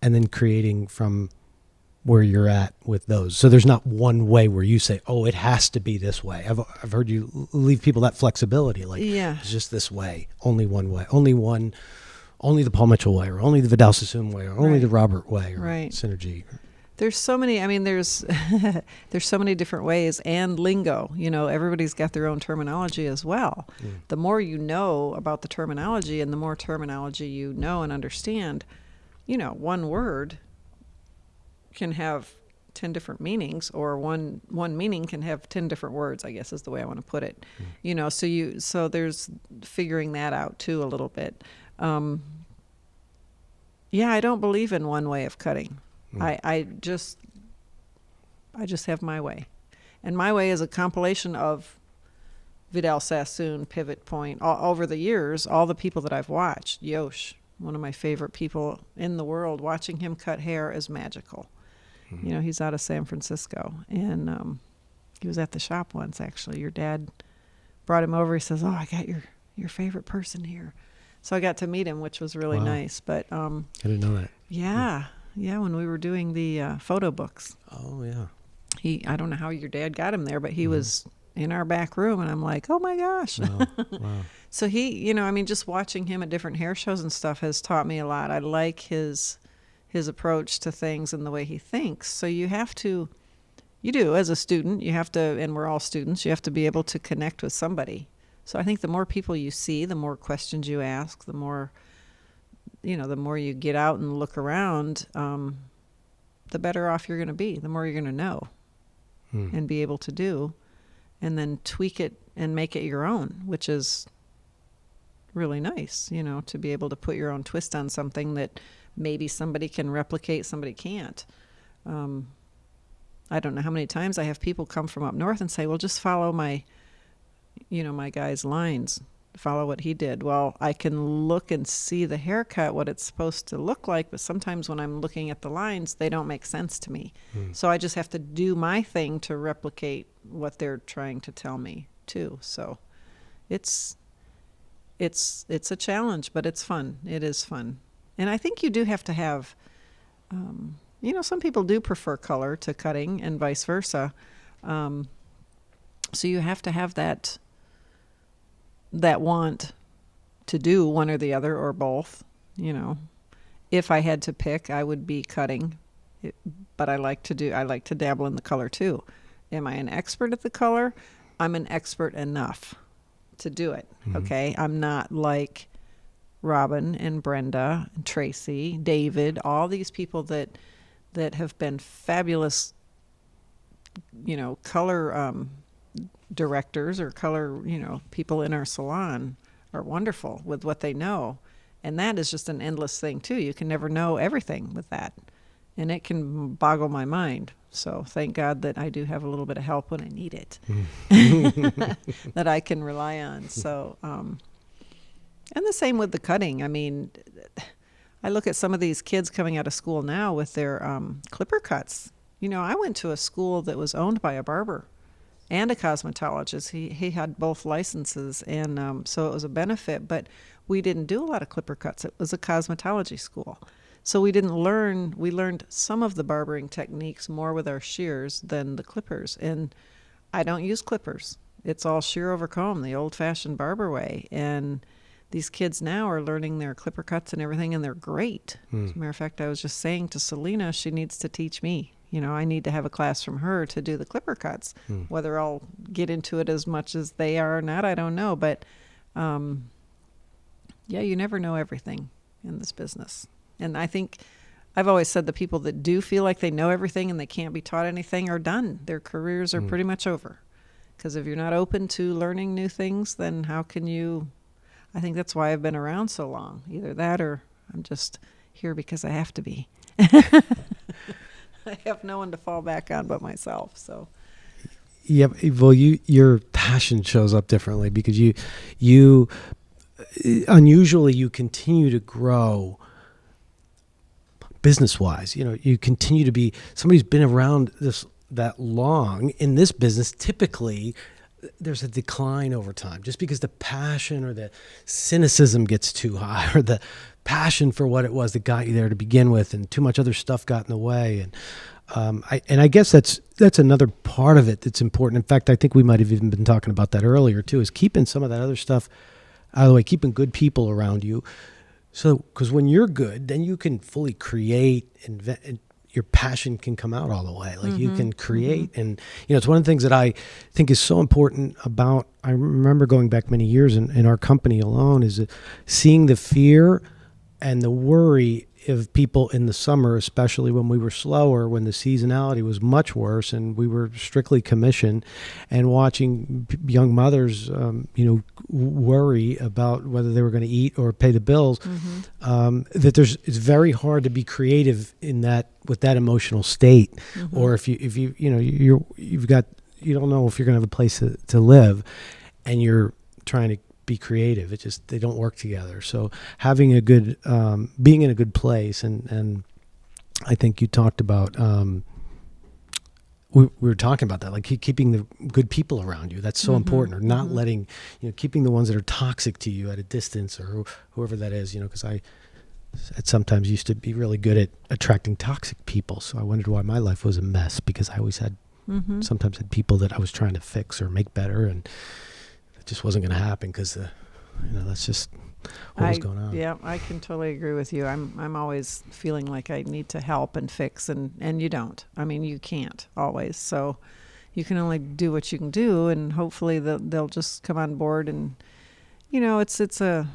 then creating from where you're at with those. So there's not one way where you say, oh, it has to be this way. I've heard you leave people that flexibility, like, it's just this way, only one way, only the Paul Mitchell way, or only the Vidal Sassoon way, or only the Robert way, or Synergy. There's so many, there's so many different ways, and lingo. Everybody's got their own terminology as well. The more you know about the terminology, and the more terminology you know and understand, one word can have 10 different meanings, or one meaning can have 10 different words, I guess is the way I want to put it. So there's figuring that out too a little bit. I don't believe in one way of cutting. I just have my way. And my way is a compilation of Vidal Sassoon, Pivot Point, over the years, all the people that I've watched. Yosh, one of my favorite people in the world, watching him cut hair is magical. He's out of San Francisco, and he was at the shop once, actually. Your dad brought him over. He says, oh, I got your favorite person here. So I got to meet him, which was really nice. But I didn't know that. Yeah, when we were doing the photo books. Oh, yeah. I don't know how your dad got him there, but he was in our back room, and I'm like, oh my gosh. Wow. So he, just watching him at different hair shows and stuff has taught me a lot. I like his approach to things and the way he thinks. So you do, as a student, you have to, and we're all students, you have to be able to connect with somebody. So I think the more people you see, the more questions you ask, the more you get out and look around, the better off you're going to be, the more you're going to know and be able to do, and then tweak it and make it your own, which is really nice, to be able to put your own twist on something that maybe somebody can replicate, somebody can't. I don't know how many times I have people come from up north and say, well, just follow my guy's lines, follow what he did. Well, I can look and see the haircut, what it's supposed to look like, but sometimes when I'm looking at the lines, they don't make sense to me. So I just have to do my thing to replicate what they're trying to tell me too. So it's a challenge, but it's fun. It is fun. And I think you do have to have, some people do prefer color to cutting and vice versa. So you have to have that want to do one or the other or both. If I had to pick, I would be cutting, but I like to dabble in the color too. Am I an expert at the color? I'm an expert enough to do it. Okay. I'm not like Robin and Brenda and Tracy, David, all these people that have been fabulous, color directors or color, people in our salon are wonderful with what they know. And that is just an endless thing too. You can never know everything with that. And it can boggle my mind. So thank God that I do have a little bit of help when I need it that I can rely on. So, and the same with the cutting. I mean, I look at some of these kids coming out of school now with their clipper cuts. I went to a school that was owned by a barber and a cosmetologist. He had both licenses, and so it was a benefit. But we didn't do a lot of clipper cuts. It was a cosmetology school. So we didn't learn, we learned some of the barbering techniques more with our shears than the clippers. And I don't use clippers. It's all shear over comb, the old-fashioned barber way. And these kids now are learning their clipper cuts and everything, and they're great. As a matter of fact, I was just saying to Selena, she needs to teach me. I need to have a class from her to do the clipper cuts. Whether I'll get into it as much as they are or not, I don't know. But, you never know everything in this business. And I think I've always said the people that do feel like they know everything and they can't be taught anything are done. Their careers are pretty much over. Because if you're not open to learning new things, then how can you... I think that's why I've been around so long. Either that or I'm just here because I have to be. I have no one to fall back on but myself. So, yeah. Well, your passion shows up differently because you unusually you continue to grow business-wise. You continue to be somebody who's been around that long in this business. Typically, there's a decline over time just because the passion or the cynicism gets too high, or the passion for what it was that got you there to begin with, and too much other stuff got in the way. And I guess that's another part of it that's important. In fact, I think we might have even been talking about that earlier too, is keeping some of that other stuff out of the way, keeping good people around you. So, because when you're good, then you can fully create, invent, and your passion can come out all the way. Like you can create. And, it's one of the things that I think is so important about, I remember going back many years in our company alone, is seeing the fear and the worry of people in the summer, especially when we were slower, when the seasonality was much worse and we were strictly commission, and watching young mothers, worry about whether they were going to eat or pay the bills. That it's very hard to be creative in that, with that emotional state, or if you don't know if you're going to have a place to live, and you're trying to be creative. They don't work together. So having a good, being in a good place, and I think you talked about, we were talking about that, like keeping the good people around you. That's so important, or not letting, keeping the ones that are toxic to you at a distance, or whoever that is, because I sometimes used to be really good at attracting toxic people. So I wondered why my life was a mess, because I always had, sometimes had people that I was trying to fix or make better, and it just wasn't going to happen because, that's just what was going on. Yeah, I can totally agree with you. I'm always feeling like I need to help and fix, and you don't. I mean, you can't always. So you can only do what you can do, and hopefully they'll just come on board. And it's a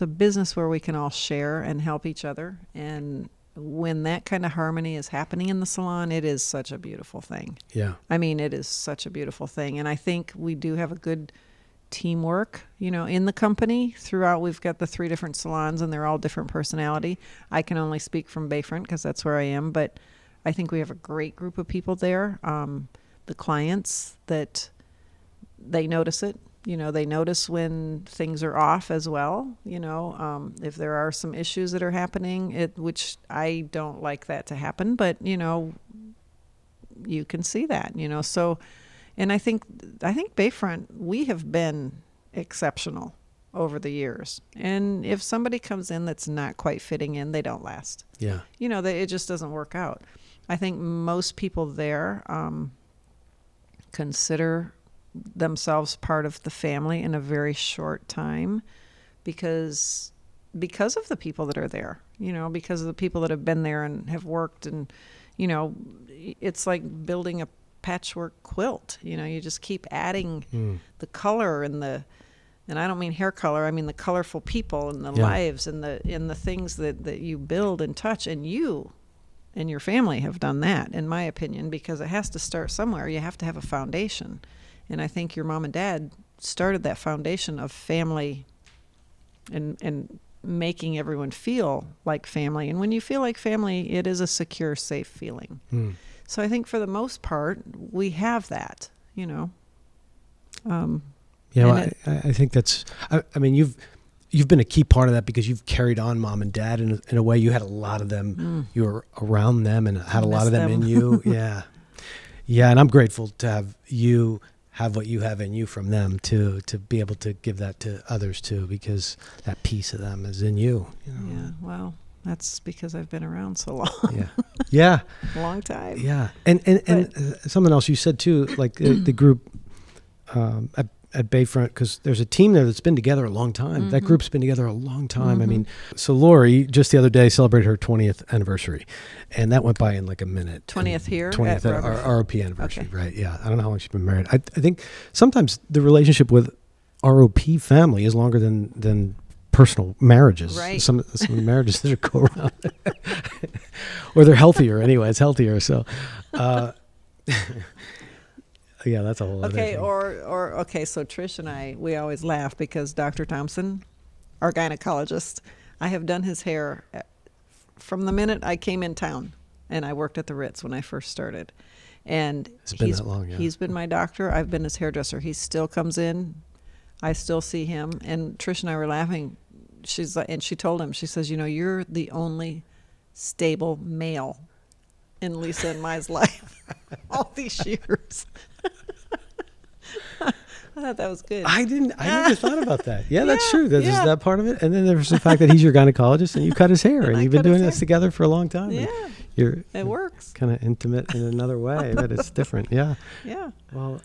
business where we can all share and help each other. And when that kind of harmony is happening in the salon, it is such a beautiful thing. Yeah. I mean, it is such a beautiful thing. And I think we do have a good teamwork, in the company throughout. We've got the 3 different salons, and they're all different personality. I can only speak from Bayfront because that's where I am, but I think we have a great group of people there. The clients, that they notice it. They notice when things are off as well. If there are some issues that are happening, which I don't like that to happen, but you can see that. So. And I think Bayfront, we have been exceptional over the years. And if somebody comes in that's not quite fitting in, they don't last. Yeah. It just doesn't work out. I think most people there consider themselves part of the family in a very short time because of the people that are there, because of the people that have been there and have worked. And, it's like building a patchwork quilt. You just keep adding the color and the And I don't mean hair color. I mean the colorful people and the Yeah. lives and the things that you build and touch. And you and your family have done that, in my opinion, because it has to start somewhere. You have to have a foundation. And I think your mom and dad started that foundation of family and making everyone feel like family. And when you feel like family, it is a secure, safe feeling. So I think for the most part, we have that, you know. You know, I think that's, I mean, you've been a key part of that because you've carried on mom and dad in a way. You had a lot of them, you were around them and had a lot of them in you. Yeah. Yeah. And I'm grateful to have you have what you have in you from them to be able to give that to others too, because that piece of them is in you. You know? Yeah. Well, that's because I've been around so long. Yeah. Yeah. A long time. Yeah. And something else you said too, like the group, at Bayfront, because there's a team there that's been together a long time. That group's been together a long time. I mean, so Lori just the other day celebrated her 20th anniversary, and that went by in like a minute. 20th here? 20th at our ROP anniversary, Okay. right? Yeah, I don't know how long she's been married. I think sometimes the relationship with ROP family is longer than personal marriages. Right. Some marriages that go around, or they're healthier anyway. It's healthier, so. Yeah, that's a whole other Okay, thing. or okay, so Trish and I, we always laugh because Dr. Thompson, our gynecologist, I have done his hair from the minute I came in town, and I worked at the Ritz when I first started. And It's been that long, yeah. He's been my doctor. I've been his hairdresser. He still comes in. I still see him. And Trish and I were laughing. She's like, and she told him, she says, you know, you're the only stable male in Lisa and my life all these years. I thought that was good. I never thought about that. Yeah, that's true. There's that part of it. And then there's the fact that he's your gynecologist and you cut his hair. And you've been doing this together for a long time. Yeah. It works. Kind of intimate in another way, but it's different. Yeah. Yeah. Well,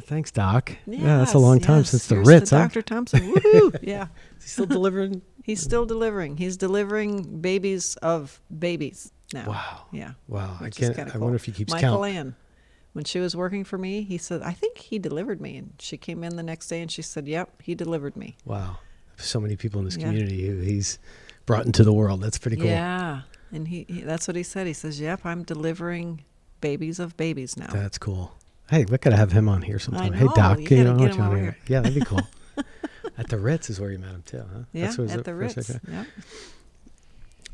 thanks, Doc. Yes, yeah, that's a long time since the Here's Ritz, to huh? Dr. Thompson. Woohoo! Yeah. Is he still delivering? He's still delivering. He's delivering babies of babies now. Wow. Yeah. Wow. Which is kinda I cool. wonder if he keeps Michael count. Ann, when she was working for me, he said, I think he delivered me. And she came in the next day and she said, yep, he delivered me. Wow. So many people in this Yeah. community who he's brought into the world. That's pretty cool. Yeah. And he that's what he said. He says, yep, I'm delivering babies of babies now. That's cool. Hey, we gotta have him on here sometime. I Hey, know, Doc, you gotta know get what him you want over here. here. Yeah, that'd be cool. At the Ritz is where you met him too, huh? Yeah, That's what at the Ritz. okay.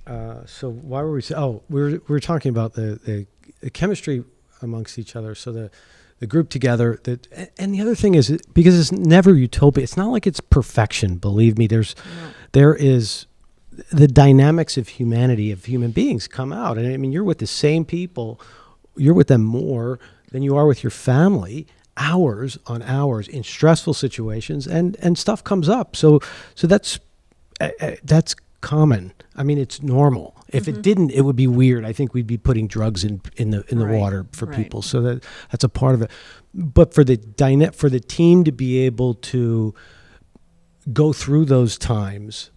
Yeah. So why were we? We were talking about the chemistry amongst each other. So the group together. And the other thing is because it's never utopia. It's not like it's perfection. Believe me, there is the dynamics of humanity, of human beings come out. And I mean, you're with the same people. You're with them more than you are with your family. Hours on hours in stressful situations, and stuff comes up. So that's common. I mean, it's normal. If it didn't, it would be weird. I think we'd be putting drugs in the Right, water for right. people. So that's a part of it. But for the team to be able to go through those times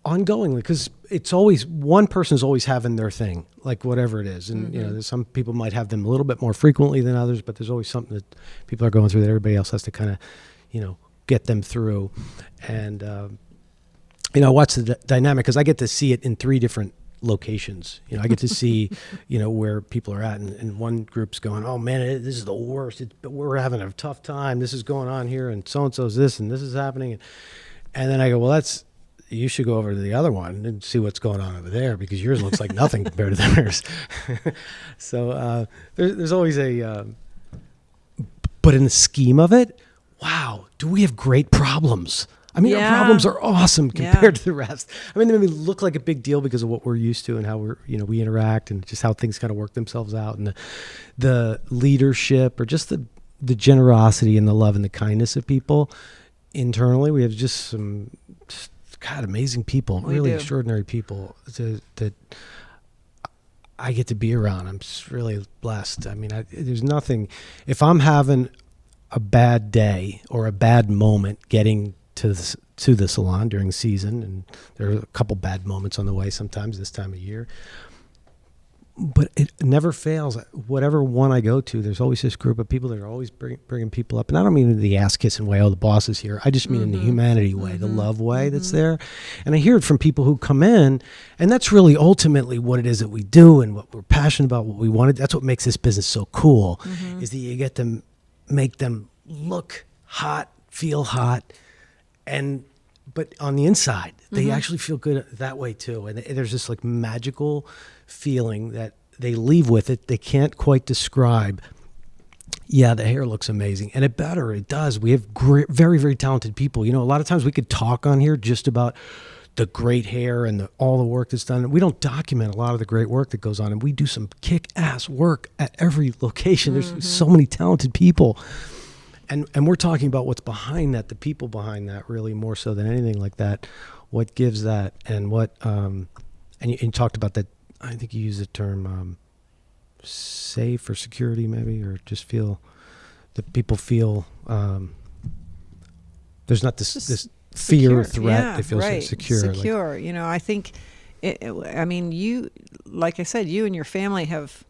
ongoingly, because it's always one person's always having their thing, like whatever it is. And you know, there's some people might have them a little bit more frequently than others, but there's always something that people are going through that everybody else has to kind of, you know, get them through. And you know, watch the dynamic, because I get to see it in 3 different locations. You know, I get to see, you know, where people are at, and one group's going, oh man, this is the worst. We're having a tough time. This is going on here, and so-and-so's this, and this is happening. And then I go, well, you should go over to the other one and see what's going on over there, because yours looks like nothing compared to theirs. So there's always but in the scheme of it, wow, do we have great problems? I mean, our problems are awesome compared to the rest. I mean, they may look like a big deal because of what we're used to and how we interact, and just how things kind of work themselves out, and the leadership, or just the generosity and the love and the kindness of people internally. We have just some amazing people, really extraordinary people that I get to be around. I'm just really blessed. I mean, there's nothing, if I'm having a bad day or a bad moment getting to the salon during the season, and there are a couple bad moments on the way sometimes this time of year, but it never fails. Whatever one I go to, there's always this group of people that are always bringing people up. And I don't mean in the ass-kissing way, oh, the boss is here. I just mean in the humanity way, the love way that's there. And I hear it from people who come in, and that's really ultimately what it is that we do and what we're passionate about, what we wanted. That's what makes this business so cool, is that you get to make them look hot, feel hot, but on the inside, they actually feel good that way too. And there's this like magical feeling that they leave with it. They can't quite describe. Yeah, the hair looks amazing. And it does. We have very, very talented people. You know, a lot of times we could talk on here just about the great hair and all the work that's done. We don't document a lot of the great work that goes on. And we do some kick-ass work at every location. There's so many talented people. And we're talking about what's behind that, the people behind that, really more so than anything like that. What gives that, and what and you talked about that. I think you used the term safe or security, maybe, or just feel that people feel there's not this fear or threat. Yeah, they feel right. secure. Secure. You know, I think. I mean, you, like I said, you and your family have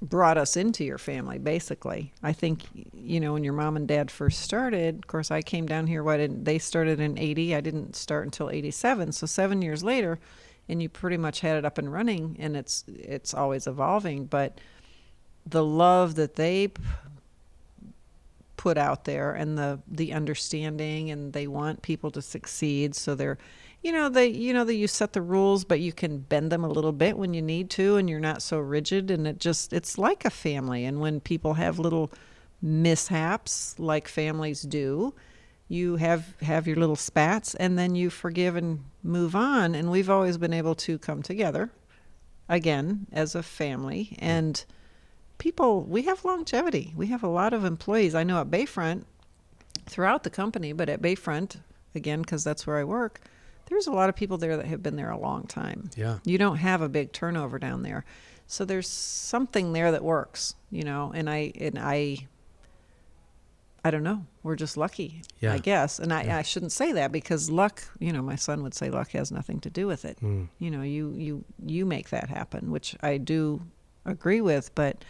brought us into your family, basically. I think, you know, when your mom and dad first started, of course, I came down here, they started in 80. I didn't start until 87. So 7 years later, and you pretty much had it up and running, and it's always evolving. But the love that they put out there, and the understanding, and they want people to succeed. So they're, you set the rules, but you can bend them a little bit when you need to, and you're not so rigid. And it's like a family. And when people have little mishaps, like families do, you have your little spats, and then you forgive and move on. And we've always been able to come together again as a family. And people, we have longevity. We have a lot of employees. I know at Bayfront, throughout the company, but at Bayfront, again, because that's where I work, there's a lot of people there that have been there a long time. Yeah. You don't have a big turnover down there. So there's something there that works, and I don't know. We're just lucky, I guess. And I shouldn't say that, because luck, my son would say luck has nothing to do with it. You make that happen, which I do agree with. But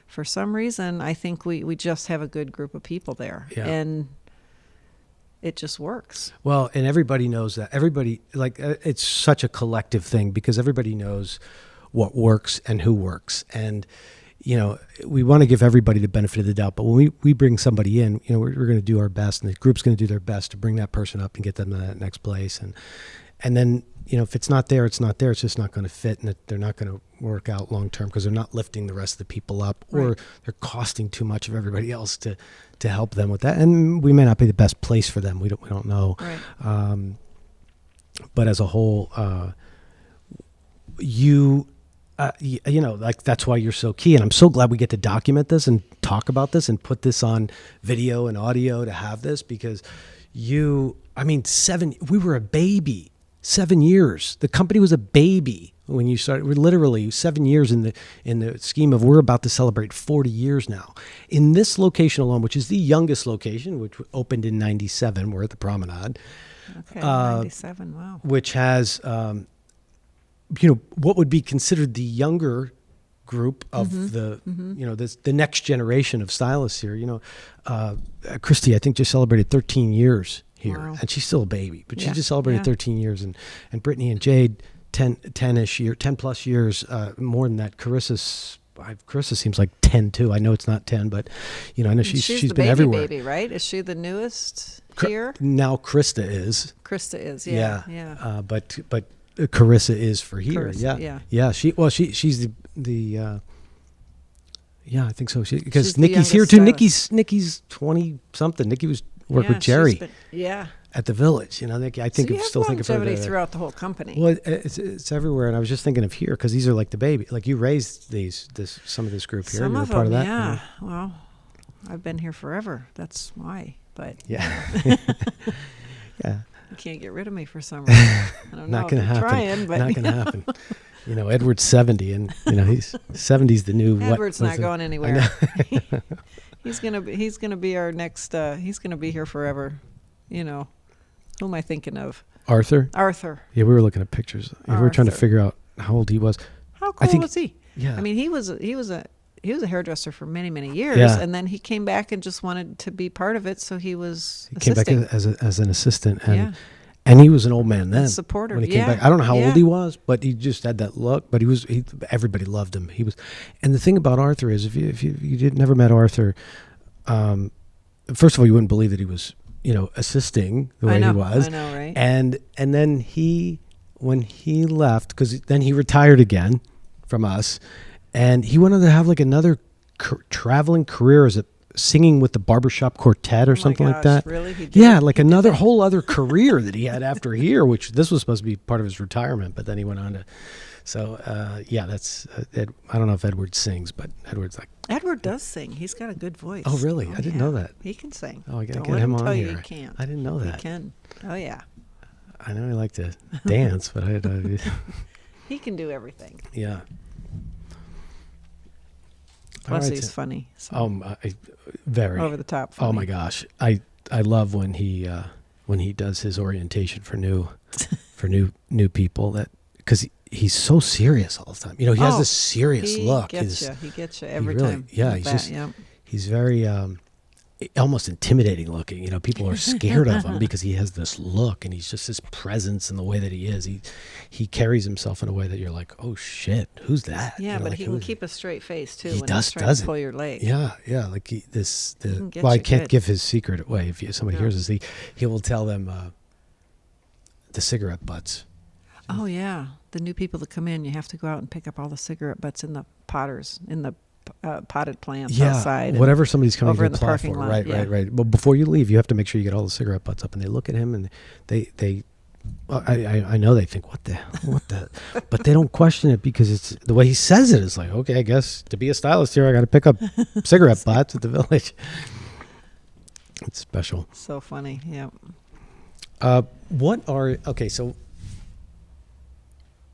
for some reason, I think we just have a good group of people there. Yeah. And it just works. Well, and everybody knows that. Everybody, it's such a collective thing, because everybody knows what works and who works. And, we want to give everybody the benefit of the doubt. But when we bring somebody in, we're going to do our best, and the group's going to do their best to bring that person up and get them to that next place. And then, if it's not there, it's not there. It's just not going to fit, and they're not going to work out long term, because they're not lifting the rest of the people up, or they're costing too much of everybody else to help them with that. And we may not be the best place for them. We don't know. Right. But as a whole, that's why you're so key. And I'm so glad we get to document this and talk about this and put this on video and audio to have this, because we were a baby. 7 years. The company was a baby when you started. We're literally 7 years in the scheme of, we're about to celebrate 40 years now. In this location alone, which is the youngest location, which opened in 97, we're at the Promenade. Okay, 97, wow. Which has, what would be considered the younger group of the next generation of stylists here. Christy, I think, just celebrated 13 years here. Wow. And she's still a baby, but she just celebrated 13 years. And Brittany and Jade, 10 plus years, more than that. Carissa seems like 10 too. I know it's not 10, but I know she's been everywhere. Baby, right? Is she the newest here? Now Krista is. Yeah. But Carissa is for here. Carissa, Yeah. She's the I think so. Because She's Nikki's here too. Stylist. Nikki's 20 something. Nikki was work with Jerry. At the Village, Nikki. I think so you still think of her longevity throughout the whole company. Well, it's everywhere, and I was just thinking of here, because these are like the baby. Like, you raised some of this group here. Some you were of part them, of that. yeah. Well, I've been here forever. That's why. But yeah, yeah. You can't get rid of me for some reason. I don't know. Not going to happen. Trying, but not going to happen. Edward's 70, and he's 70's the new. Edward's not going anywhere. He's gonna be our next. He's gonna be here forever. Who am I thinking of? Arthur. Arthur. Yeah, we were looking at pictures. We were trying to figure out how old he was. How How cool was he? Yeah. I mean, he was a hairdresser for many, many years, Yeah. and then he came back and just wanted to be part of it, so he was Came back assisting. as an assistant, and Yeah. and he was an old man then. Supporter. When he came Yeah. back. I don't know how Yeah. old he was, but he just had that look. But everybody loved him. And the thing about Arthur is, if you never met Arthur, first of all, you wouldn't believe that he was, assisting the way he was. I know, right? And then when he left, because then he retired again from us, and he wanted to have like another traveling career as a singing with the barbershop quartet or something like that. Really? He did Yeah, it? like another whole other career that he had after here, which this was supposed to be part of his retirement, but then he went on to. So that's I don't know if Edward sings, but Edward does sing. He's got a good voice. Oh, really? I didn't know that. He can sing. Oh, I gotta Don't get let him him on tell here. You he can't. I didn't know that. He can. Oh yeah. I know he liked to dance, but I He can do everything. yeah. Plus, All right, he's so- funny. So Very over the top. Oh Funny. my gosh, I love when he does his orientation for new people, that because he's so serious all the time. He has this serious look. He gets you every really, time. yeah, with he's that, he's very almost intimidating looking. People are scared of him because he has this look, and he's just his presence and the way that he is. He carries himself in a way that you're like, oh shit, who's that? Yeah, but like, he can keep a straight face too. He when does, he's trying doesn't to pull your leg. Yeah. Like can get I you can't good. give his secret away. If somebody No. hears this, he will tell them the cigarette butts. Oh yeah, the new people that come in, you have to go out and pick up all the cigarette butts in the potted plants outside. Whatever somebody's coming over to in the apply parking for. lot, Right, yeah. right. Well, before you leave, you have to make sure you get all the cigarette butts up, and they look at him, and they. Well, I know they think what the, but they don't question it because it's the way he says it. It's like, okay, I guess to be a stylist here, I got to pick up cigarette butts at the village. It's special. So funny. Yeah. So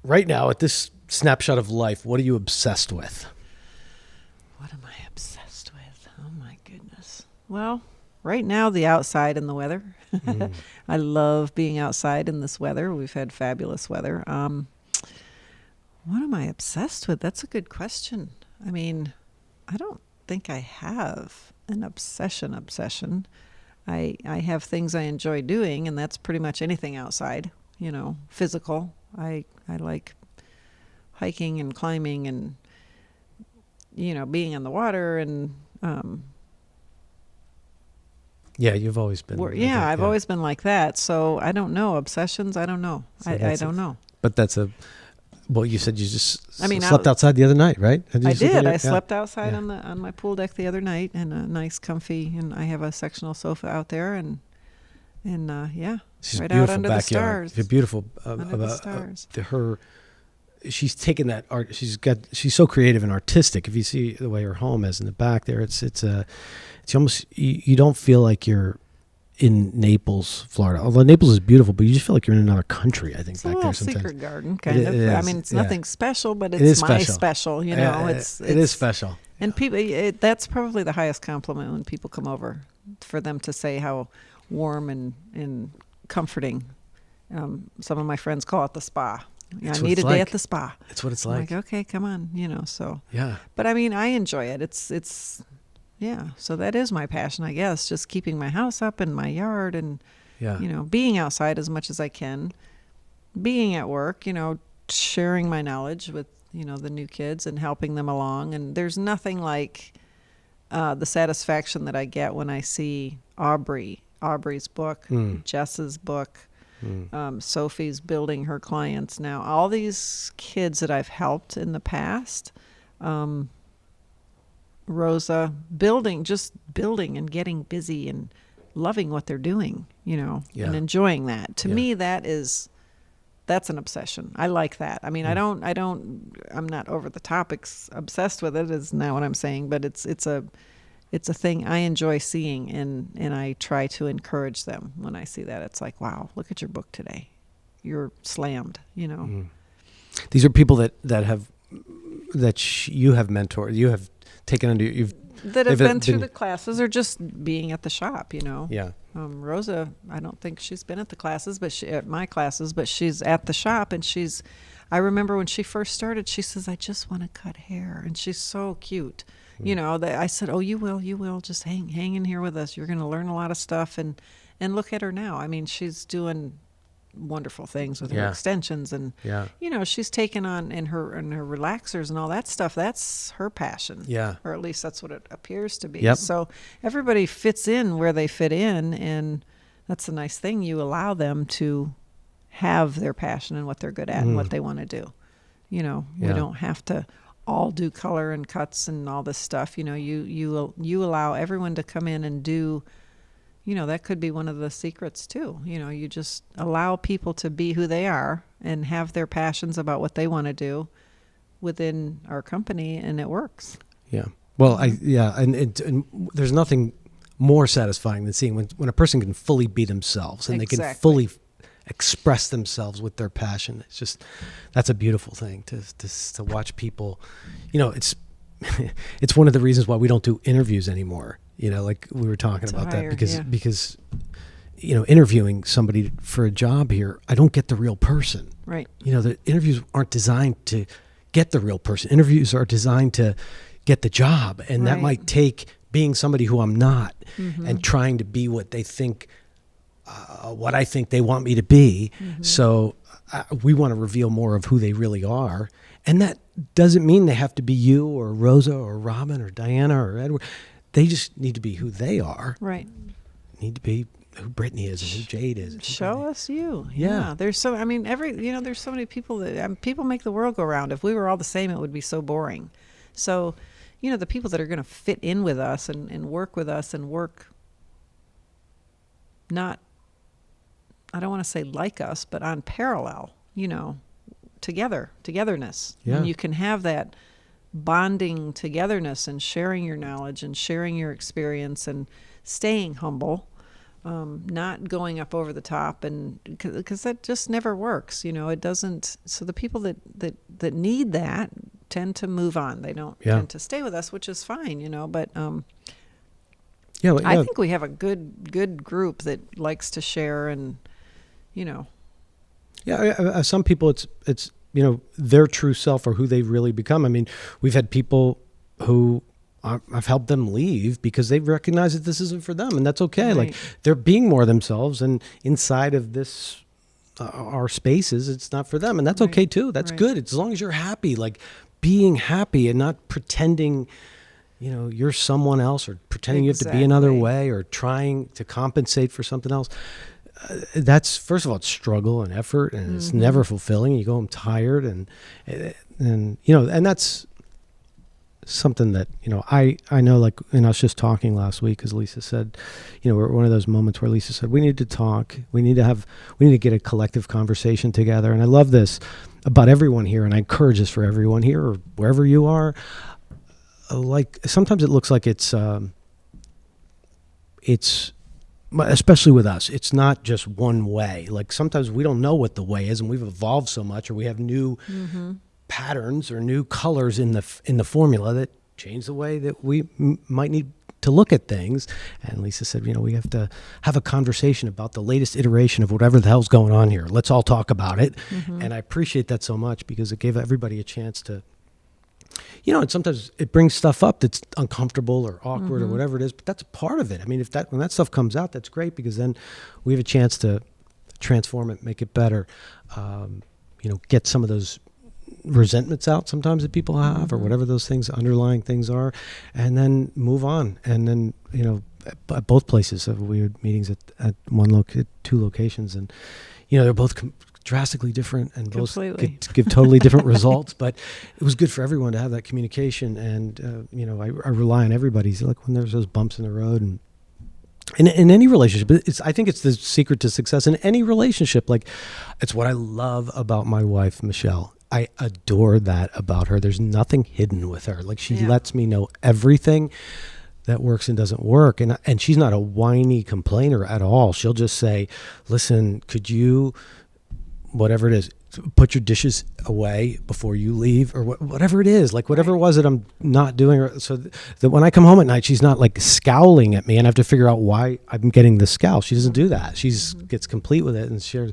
right now at this snapshot of life, what are you obsessed with? What am I obsessed with? Oh my goodness. Well, right now the outside and the weather. I love being outside in this weather. We've had fabulous weather. What am I obsessed with? That's a good question. I mean, I don't think I have an obsession. I have things I enjoy doing, and that's pretty much anything outside, physical. I like hiking and climbing and, being in the water and, Yeah, you've always been. I've always been like that. So I don't know. Obsessions, I don't know. So I don't know. But you said you just slept slept outside the other night, right? I did. I slept outside on my pool deck the other night in a nice comfy, and I have a sectional sofa out there and She's right beautiful out under backyard. the stars. You're beautiful. Under the stars. She's taken that art. She's so creative and artistic. If you see the way her home is in the back there, it's almost you don't feel like you're in Naples, Florida. Although Naples is beautiful, but you just feel like you're in another country. I think It's back a there little sometimes. secret garden, kind of. It is, I mean, it's nothing special, but It is it's my special. special. It is special. And people, that's probably the highest compliment when people come over, for them to say how warm and comforting. Some of my friends call it the spa. I need a day at the spa. It's what it's I'm like. like, okay, come on, so. Yeah. But I mean, I enjoy it. It's yeah. So that is my passion, I guess, just keeping my house up and my yard and, being outside as much as I can, being at work, sharing my knowledge with, the new kids and helping them along. And there's nothing like the satisfaction that I get when I see Aubrey's book, Jess's book, Sophie's building her clients now. All these kids that I've helped in the past, Rosa, building and getting busy and loving what they're doing, and enjoying that. To me, that's an obsession. I like that. I mean, I'm not over the top obsessed with it, is not what I'm saying, but it's a thing I enjoy seeing, and I try to encourage them when I see that. It's like, wow, look at your book today. You're slammed, These are people that you have mentored, you have taken under, you've that have been through the classes or just being at the shop, you know. Yeah. Rosa, I don't think she's been at the classes, but at my classes, but she's at the shop, and I remember when she first started, she says, I just want to cut hair, and she's so cute. You know, I said, oh, you will, just hang in here with us. You're going to learn a lot of stuff, and look at her now. I mean, she's doing wonderful things with her extensions, and you know, she's taken on in her relaxers and all that stuff. That's her passion, or at least that's what it appears to be. So everybody fits in where they fit in, and that's a nice thing. You allow them to have their passion and what they're good at and what they want to do. You know, we don't have to all do color and cuts and all this stuff. You know, you allow everyone to come in and do. You know, that could be one of the secrets too. You know, you just allow people to be who they are and have their passions about what they want to do within our company, and it works. Yeah. Well, and there's nothing more satisfying than seeing when a person can fully be themselves and they can fully express themselves with their passion. It's just, that's a beautiful thing to watch people. You know, it's one of the reasons why we don't do interviews anymore. You know, like we were talking about that because, you know, interviewing somebody for a job here, I don't get the real person. Right. You know, the interviews aren't designed to get the real person. Interviews are designed to get the job. And that might take being somebody who I'm not and trying to be what they think, what I think they want me to be. So we want to reveal more of who they really are. And that doesn't mean they have to be you or Rosa or Robin or Diana or Edward. They just need to be who they are. Right. Need to be who Brittany is and who Jade is. Show us you. Yeah. There's so, I mean, there's so many people that, people make the world go round. If we were all the same, it would be so boring. So, you know, the people that are going to fit in with us and work with us and work not, I don't want to say like us, but on parallel, you know, togetherness. Yeah. And you can have that bonding togetherness and sharing your knowledge and sharing your experience and staying humble, not going up over the top, and because that just never works. You know, it doesn't. So the people that need that tend to move on. They don't tend to stay with us, which is fine, you know, but I think we have a good group that likes to share, and you know. Yeah, some people it's you know, their true self or who they've really become. I mean, we've had people who I've helped them leave because they recognize that this isn't for them, and that's okay. Like, they're being more themselves, and inside of this, our spaces, it's not for them, and that's okay too. That's good. As long as you're happy, like being happy and not pretending, you know, you're someone else, or pretending you have to be another way, or trying to compensate for something else. That's, first of all, it's struggle and effort, and it's never fulfilling. You go home tired, and you know, and that's something that, you know, I know, like, and I was just talking last week, because Lisa said, you know, we're at one of those moments where Lisa said, we need to talk. We need to get a collective conversation together. And I love this about everyone here, and I encourage this for everyone here or wherever you are. Like, sometimes it looks like it's especially with us, it's not just one way. Like, sometimes we don't know what the way is, and we've evolved so much, or we have new patterns or new colors in the formula that change the way that we might need to look at things. And Lisa said, you know, we have to have a conversation about the latest iteration of whatever the hell's going on here. Let's all talk about it. And I appreciate that so much, because it gave everybody a chance to, you know, and sometimes it brings stuff up that's uncomfortable or awkward or whatever it is, but that's a part of it. I mean, when that stuff comes out, that's great, because then we have a chance to transform it, make it better, you know, get some of those resentments out sometimes that people have, or whatever those things, underlying things are, and then move on. And then, you know, at both places, we had meetings at two locations, and, you know, they're both drastically different, and both give totally different results, but it was good for everyone to have that communication. And you know, I rely on everybody. Like, when there's those bumps in the road, and in any relationship, I think it's the secret to success in any relationship. Like, it's what I love about my wife, Michelle. I adore that about her. There's nothing hidden with her. Like, she lets me know everything that works and doesn't work. And she's not a whiny complainer at all. She'll just say, listen, could you, whatever it is, put your dishes away before you leave, or whatever it is, like whatever it was that I'm not doing, so that when I come home at night, she's not like scowling at me and I have to figure out why I'm getting the scowl. She doesn't do that. She's gets complete with it and shares.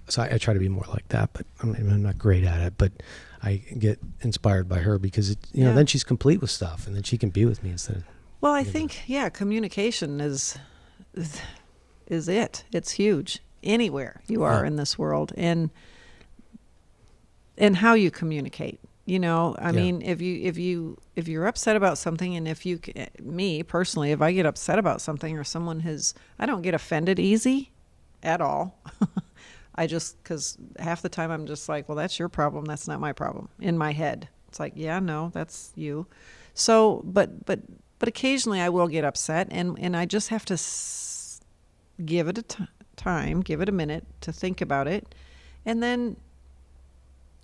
So I try to be more like that, but I'm not great at it, but I get inspired by her because then she's complete with stuff, and then she can be with me instead of. Well, I think communication is it. It's huge anywhere you are in this world, and how you communicate. I mean, if you're upset about something, and me personally, if I get upset about something or someone I don't get offended easy at all. Because half the time I'm just like, well, that's your problem. That's not my problem. In my head, it's like, yeah, no, that's you. So, but occasionally I will get upset, and I just have to give it time, give it a minute to think about it, and then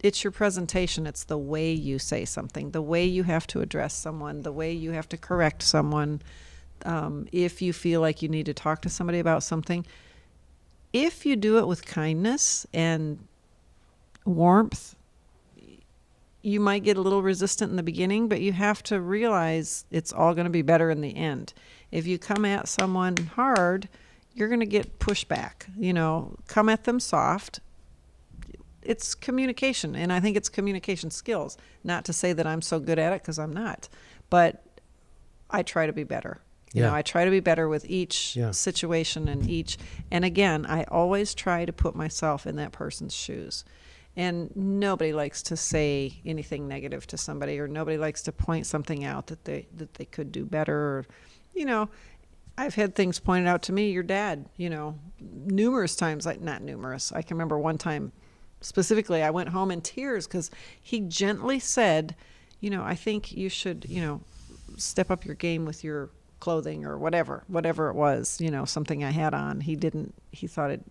it's your presentation. It's the way you say something, the way you have to address someone, the way you have to correct someone. If you feel like you need to talk to somebody about something. If you do it with kindness and warmth, you might get a little resistant in the beginning, but you have to realize it's all going to be better in the end. If you come at someone hard, you're going to get pushback. Come at them soft. It's communication, and I think it's communication skills. Not to say that I'm so good at it, because I'm not, but I try to be better. I try to be better with each situation and again, I always try to put myself in that person's shoes. And nobody likes to say anything negative to somebody, or nobody likes to point something out that they could do better. I've had things pointed out to me, your dad, numerous times, like not numerous. I can remember one time specifically, I went home in tears because he gently said, I think you should, step up your game with your clothing or whatever it was, something I had on. He thought it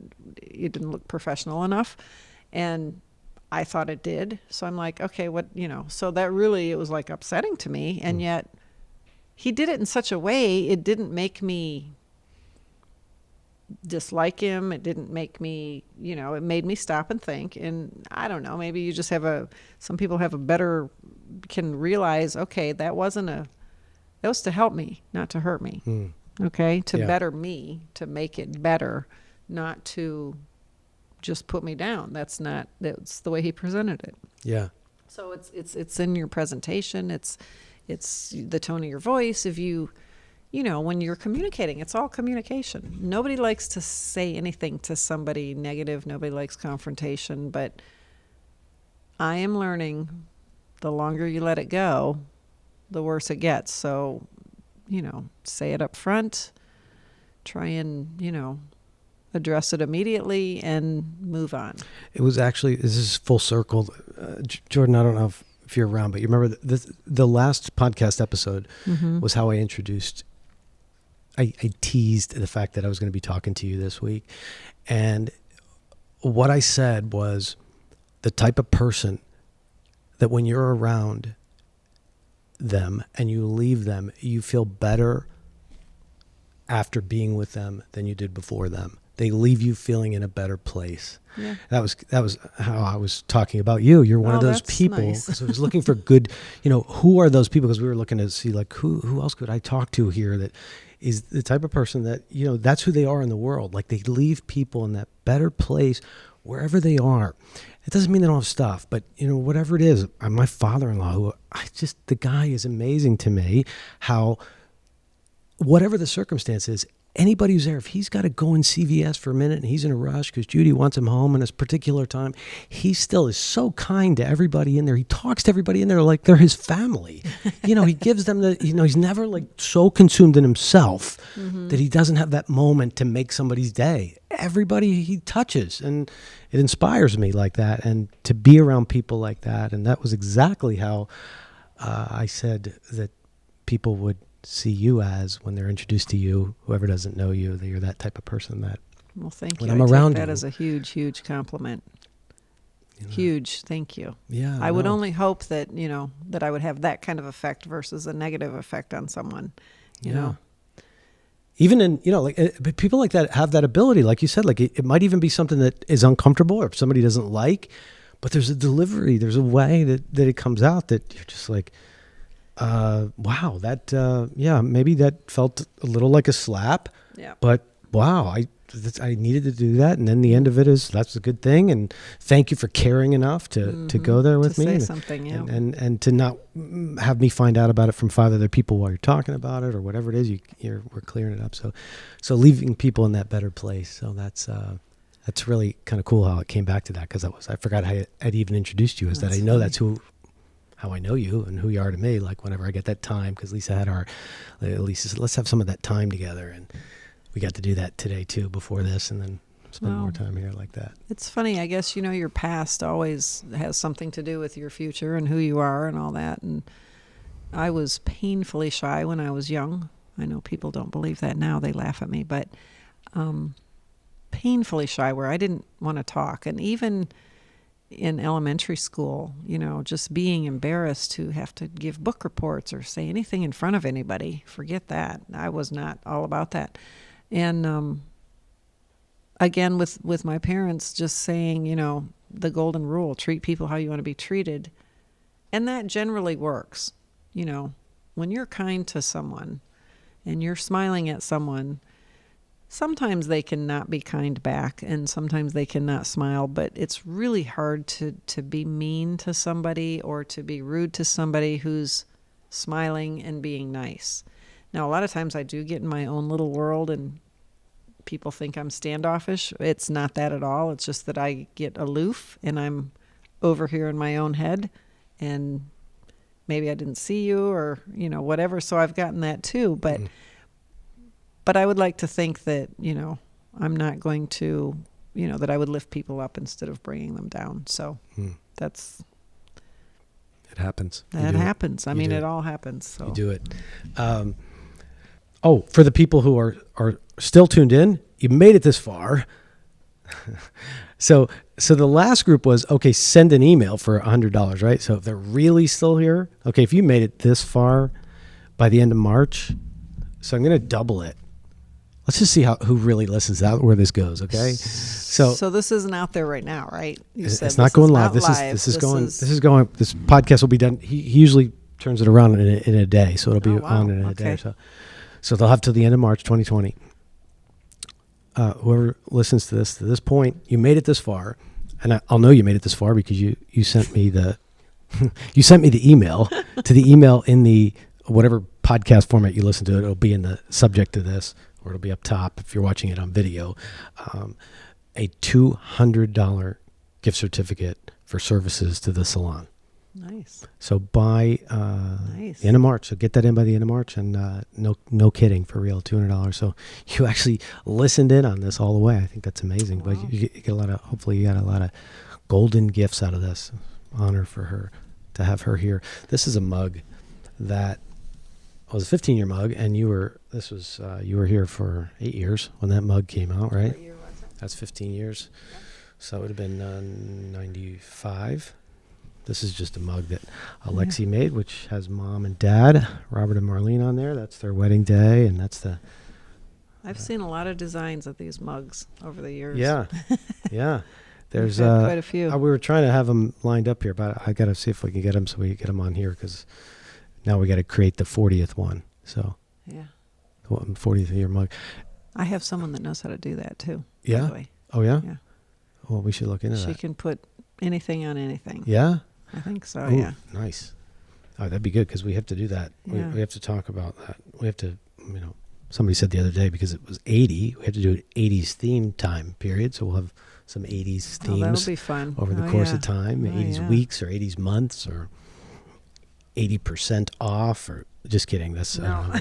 didn't look professional enough, and I thought it did. So I'm like, okay, so that really, it was like upsetting to me. And yet he did it in such a way, it didn't make me dislike him. It didn't make me, it made me stop and think. And I don't know, maybe you just some people can realize, okay, that was to help me, not to hurt me. Okay? To better me, to make it better, not to just put me down. That's the way he presented it. Yeah. So it's in your presentation, it's the tone of your voice. If when you're communicating, it's all communication. Nobody likes to say anything to somebody negative. Nobody likes confrontation, but I am learning the longer you let it go, the worse it gets. So, say it up front, try and, address it immediately and move on. It was actually, this is full circle. Jordan, I don't know if you're around, but you remember the last podcast episode was how I teased the fact that I was going to be talking to you this week. And what I said was the type of person that when you're around them and you leave them, you feel better after being with them than you did before them. They leave you feeling in a better place. Yeah. That was how I was talking about you. You're one of those people. Nice. So I was looking for good, who are those people? Because we were looking to see like who else could I talk to here that is the type of person that, that's who they are in the world. Like they leave people in that better place wherever they are. It doesn't mean they don't have stuff, but whatever it is, my father-in-law, the guy is amazing to me, how whatever the circumstance is, anybody who's there, if he's got to go in CVS for a minute and he's in a rush because Judy wants him home in a particular time, he still is so kind to everybody in there. He talks to everybody in there like they're his family. He gives them he's never like so consumed in himself that he doesn't have that moment to make somebody's day. Everybody he touches, and it inspires me like that, and to be around people like that. And that was exactly how I said that people would see you as when they're introduced to you. Whoever doesn't know you, that you're that type of person that. Well, thank you. When I'm around that you, is a huge compliment. Huge, thank you. Yeah, I would only hope that that I would have that kind of effect versus a negative effect on someone. You know. Even in, people like that have that ability, like you said, like it might even be something that is uncomfortable or if somebody doesn't like, But there's a delivery, there's a way that it comes out that you're just like, wow, maybe that felt a little like a slap, but wow, I needed to do that. And then the end of it is, that's a good thing. And thank you for caring enough to go there with to me. Say and, something, yeah. and to not have me find out about it from 5 other people while you're talking about it or whatever it is, we're clearing it up. So leaving people in that better place. So that's really kind of cool how it came back to that. Cause I forgot how I'd even introduced you as that. I know that's how I know you and who you are to me. Like whenever I get that time, cause Lisa said, let's have some of that time together. And we got to do that today too, before this, and then spend more time here like that. It's funny, I guess, your past always has something to do with your future and who you are and all that. And I was painfully shy when I was young. I know people don't believe that now. They laugh at me, but painfully shy where I didn't want to talk. And even in elementary school, just being embarrassed to have to give book reports or say anything in front of anybody. Forget that. I was not all about that. And again, with my parents just saying, the golden rule, treat people how you want to be treated. And that generally works. When you're kind to someone and you're smiling at someone, sometimes they cannot be kind back and sometimes they cannot smile, but it's really hard to be mean to somebody or to be rude to somebody who's smiling and being nice. Now, a lot of times I do get in my own little world and people think I'm standoffish. It's not that at all. It's just that I get aloof and I'm over here in my own head and maybe I didn't see you or, whatever. So I've gotten that too. But I would like to think that, I'm not going to, that I would lift people up instead of bringing them down. So that's... It happens. That happens. I mean, it all happens. So you do it. For the people who are still tuned in, you made it this far. So the last group was, okay, send an email for $100, right? So if they're really still here, okay, if you made it this far by the end of March, so I'm going to double it. Let's just see who really listens out where this goes, okay? So this isn't out there right now, right? It's not going live. This is going. This podcast will be done. He usually turns it around in a day, so it'll be on in a day or so. So they'll have till the end of March 2020. Whoever listens to this point, you made it this far, and I'll know you made it this far because you sent me the you sent me the email to the email in the whatever podcast format you listen to it. It'll be in the subject of this, or it'll be up top if you're watching it on video. A $200 gift certificate for services to the salon. Nice. So by the end of March, so get that in by the end of March, and no kidding, for real, $200. So you actually listened in on this all the way. I think that's amazing. Wow. But you get a lot of, hopefully you got a lot of golden gifts out of this. Honor for her to have her here. This is a mug that was a 15-year mug, and you were here for 8 years when that mug came out, right? What year was it? That's 15 years. Yeah. So it would have been 95. This is just a mug that Alexi made, which has mom and dad, Robert and Marlene, on there. That's their wedding day, and that's the... I've seen a lot of designs of these mugs over the years. Yeah, yeah. There's quite a few. We were trying to have them lined up here, but I got to see if we can get them so we can get them on here, because now we got to create the 40th one. So yeah, the 40th year mug. I have someone that knows how to do that too. Yeah. By the way. Oh yeah. Yeah. Well, we should look into that. She can put anything on anything. Yeah. I think so. Ooh, yeah. Nice. Oh, that'd be good, because we have to do that. Yeah. We have to talk about that. We have to, somebody said the other day, because it was 80, we have to do an 80s theme time period. So we'll have some 80s themes that'll be fun. over the course of time, 80s weeks or 80s months or 80% off, or just kidding. That's no.